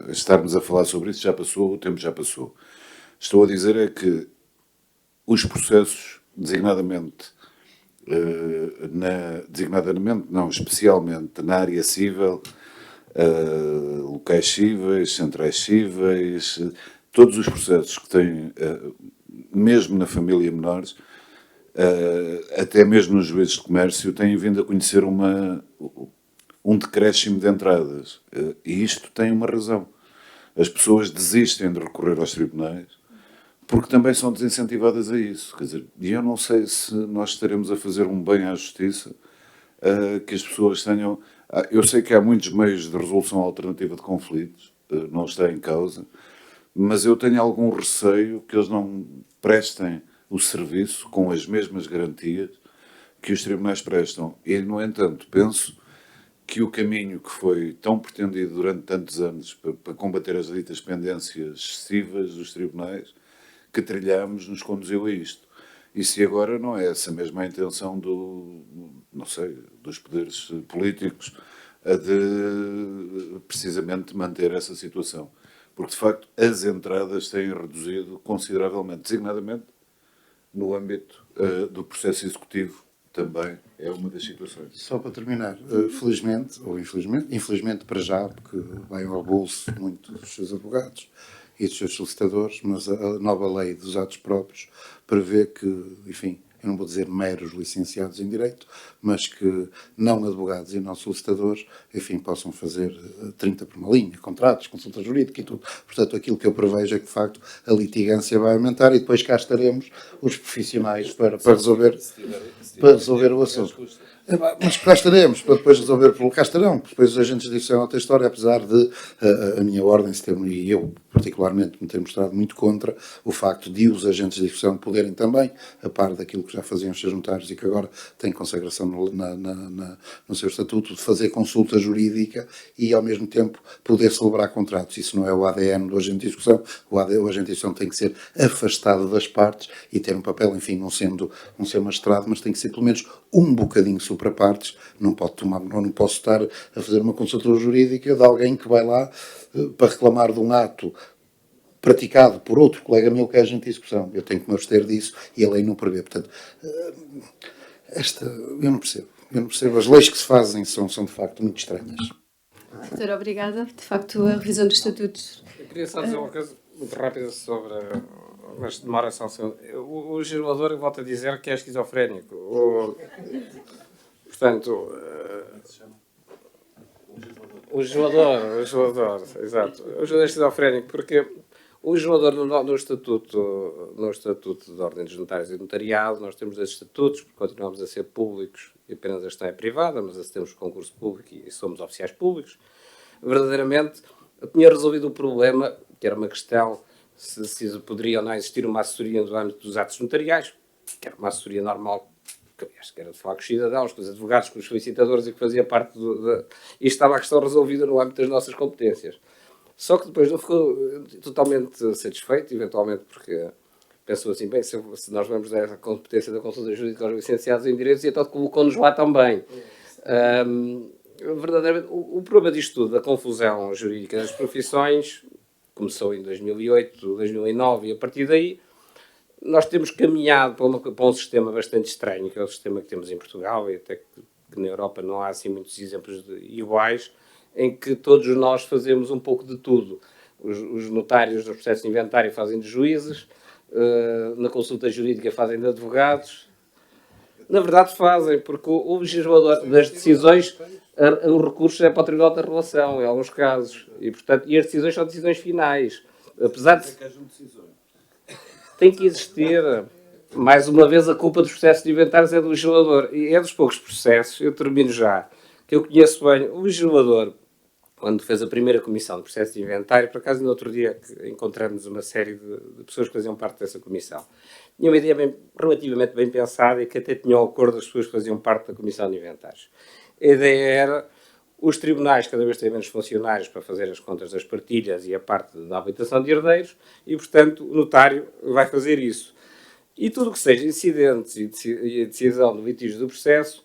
estarmos a falar sobre isso, já passou, o tempo já passou. Estou a dizer é que os processos, especialmente na área cível, locais cíveis, centrais cíveis, todos os processos que têm, mesmo na família menores, até mesmo os juízes de comércio, têm vindo a conhecer um decréscimo de entradas. E isto tem uma razão. As pessoas desistem de recorrer aos tribunais porque também são desincentivadas a isso. Quer dizer, e eu não sei se nós estaremos a fazer um bem à justiça, que as pessoas tenham... Eu sei que há muitos meios de resolução alternativa de conflitos, não está em causa, mas eu tenho algum receio que eles não prestem o serviço com as mesmas garantias que os tribunais prestam. E, no entanto, penso que o caminho que foi tão pretendido durante tantos anos para combater as ditas pendências excessivas dos tribunais que trilhamos nos conduziu a isto. E se agora não é essa mesma a intenção não sei, dos poderes políticos de precisamente manter essa situação. Porque, de facto, as entradas têm reduzido consideravelmente, designadamente no âmbito do processo executivo, também é uma das situações. Só para terminar, felizmente, ou infelizmente para já, porque vai ao bolso muito dos seus advogados e dos seus solicitadores, mas a nova lei dos atos próprios prevê que, enfim, eu não vou dizer meros licenciados em Direito, mas que não advogados e não solicitadores, enfim, possam fazer 30 por uma linha, contratos, consulta jurídica e tudo. Portanto, aquilo que eu prevejo é que, de facto, a litigância vai aumentar e depois cá estaremos os profissionais para resolver o assunto. Mas cá estaremos, para depois resolver, cá estarão, depois os agentes de execução outra história, apesar de a minha ordem se ter, e eu particularmente me ter mostrado muito contra o facto de os agentes de execução poderem também, a par daquilo que já faziam os seus notários e que agora têm consagração no seu estatuto, de fazer consulta jurídica e ao mesmo tempo poder celebrar contratos. Isso não é o ADN do agente de execução, o agente de execução tem que ser afastado das partes e ter um papel, enfim, não ser magistrado, mas tem que ser pelo menos um bocadinho suprapartes, não posso estar a fazer uma consulta jurídica de alguém que vai lá para reclamar de um ato praticado por outro colega meu que é agente de execução. Eu tenho que me abster disso e a lei não prevê. Portanto, eu não percebo. As leis que se fazem são de facto muito estranhas. Doutora, obrigada. De facto, a revisão dos estatutos... Eu queria só dizer uma coisa muito rápida sobre... Mas demora só um segundo. O legislador, eu volto a dizer que é esquizofrénico. Portanto, o legislador, exato. O legislador é esquizofrénico porque o legislador no estatuto de ordem dos notários e notoriado, nós temos esses estatutos, porque continuamos a ser públicos e apenas a gestão é privada, mas temos concurso público e somos oficiais públicos. Verdadeiramente, eu tinha resolvido o problema, que era uma questão se poderia ou não existir uma assessoria no âmbito dos atos notariais, que era uma assessoria normal, que era de falar com os cidadãos, com os advogados, com os solicitadores e que fazia parte e estava a questão resolvida no âmbito das nossas competências. Só que depois não ficou totalmente satisfeito, eventualmente porque pensou assim, bem, se nós vamos dar a competência da consulta jurídica aos licenciados em Direitos, e então colocou-nos lá também. Verdadeiramente, o problema disto tudo, da confusão jurídica das profissões, começou em 2008, 2009 e a partir daí nós temos caminhado para um sistema bastante estranho, que é o sistema que temos em Portugal e até que na Europa não há assim muitos exemplos iguais, em que todos nós fazemos um pouco de tudo. Os notários no processo de inventário fazem de juízes, na consulta jurídica fazem de advogados. Na verdade fazem, porque o legislador das decisões, o recurso é para o Tribunal da Relação, em alguns casos. E, portanto, as decisões são decisões finais. Apesar de... Tem que existir. Mais uma vez, a culpa dos processos de inventários é do legislador. E é dos poucos processos, eu termino já, que eu conheço bem. O legislador, quando fez a primeira comissão de processo de inventário, por acaso no outro dia encontramos uma série de pessoas que faziam parte dessa comissão. Tinha uma ideia relativamente bem pensada e que até tinha o acordo das pessoas que faziam parte da comissão de inventários. A ideia era os tribunais cada vez têm menos funcionários para fazer as contas das partilhas e a parte da habilitação de herdeiros e, portanto, o notário vai fazer isso. E tudo o que seja incidentes e a decisão do litígio do processo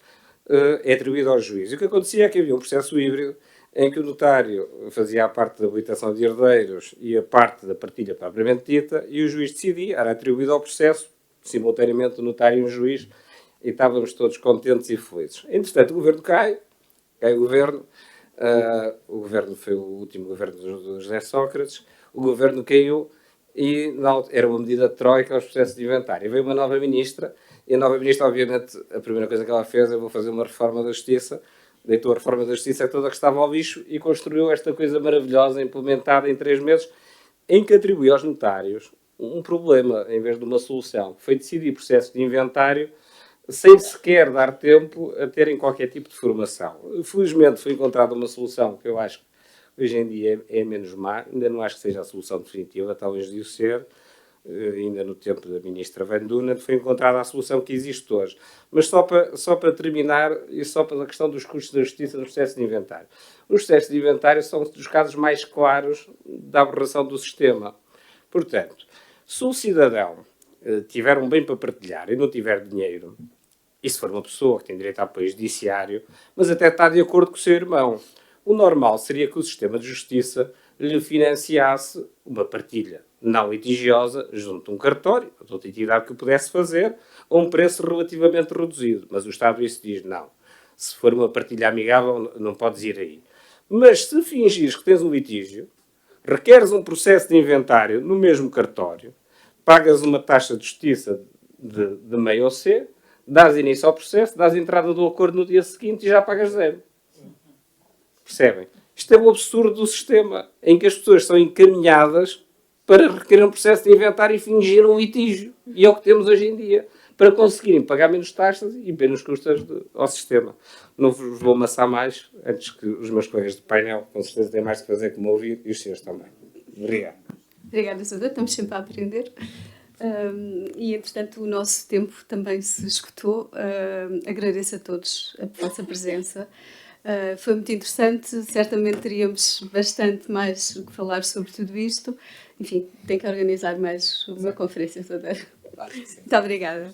é atribuído ao juiz. E o que acontecia é que havia um processo híbrido em que o notário fazia a parte da habilitação de herdeiros e a parte da partilha propriamente dita e o juiz decidia, era atribuído ao processo, simultaneamente o notário e o juiz, e estávamos todos contentes e felizes. Entretanto, o governo cai o governo foi o último governo do José Sócrates, o governo caiu e era uma medida de troika aos processos de inventário. E veio uma nova ministra, e a nova ministra, obviamente, a primeira coisa que ela fez é: vou fazer uma reforma da Justiça, deitou a reforma da Justiça toda que estava ao lixo e construiu esta coisa maravilhosa, implementada em 3 meses, em que atribuiu aos notários um problema, em vez de uma solução. Foi decidir processo de inventário sem sequer dar tempo a terem qualquer tipo de formação. Felizmente foi encontrada uma solução que eu acho que hoje em dia é menos má, ainda não acho que seja a solução definitiva, talvez de o ser, ainda no tempo da ministra Van Dunen, foi encontrada a solução que existe hoje. Mas só para terminar, e só pela questão dos custos da justiça no processo de inventário. Os processos de inventário são dos casos mais claros da aberração do sistema. Portanto, se o cidadão tiver um bem para partilhar e não tiver dinheiro, e se for uma pessoa que tem direito a apoio judiciário, mas até está de acordo com o seu irmão, o normal seria que o sistema de justiça lhe financiasse uma partilha não litigiosa junto a um cartório, a outra entidade que o pudesse fazer, a um preço relativamente reduzido. Mas o Estado isso diz: não, se for uma partilha amigável não podes ir aí. Mas se fingires que tens um litígio, requeres um processo de inventário no mesmo cartório, pagas uma taxa de justiça de meio ou C, dás início ao processo, dás entrada do acordo no dia seguinte e já pagas 0. Percebem? Isto é um absurdo do sistema, em que as pessoas são encaminhadas para requerer um processo de inventário e fingir um litígio. E é o que temos hoje em dia, para conseguirem pagar menos taxas e menos custos ao sistema. Não vos vou amassar mais, antes que os meus colegas de painel, com certeza, têm mais que fazer que me ouvir, e os senhores também. Obrigado. Obrigada, Sousa. Estamos sempre a aprender. E, entretanto, o nosso tempo também se esgotou. Agradeço a todos a vossa presença. Foi muito interessante. Certamente teríamos bastante mais o que falar sobre tudo isto. Enfim, tenho que organizar mais uma conferência toda. Muito obrigada.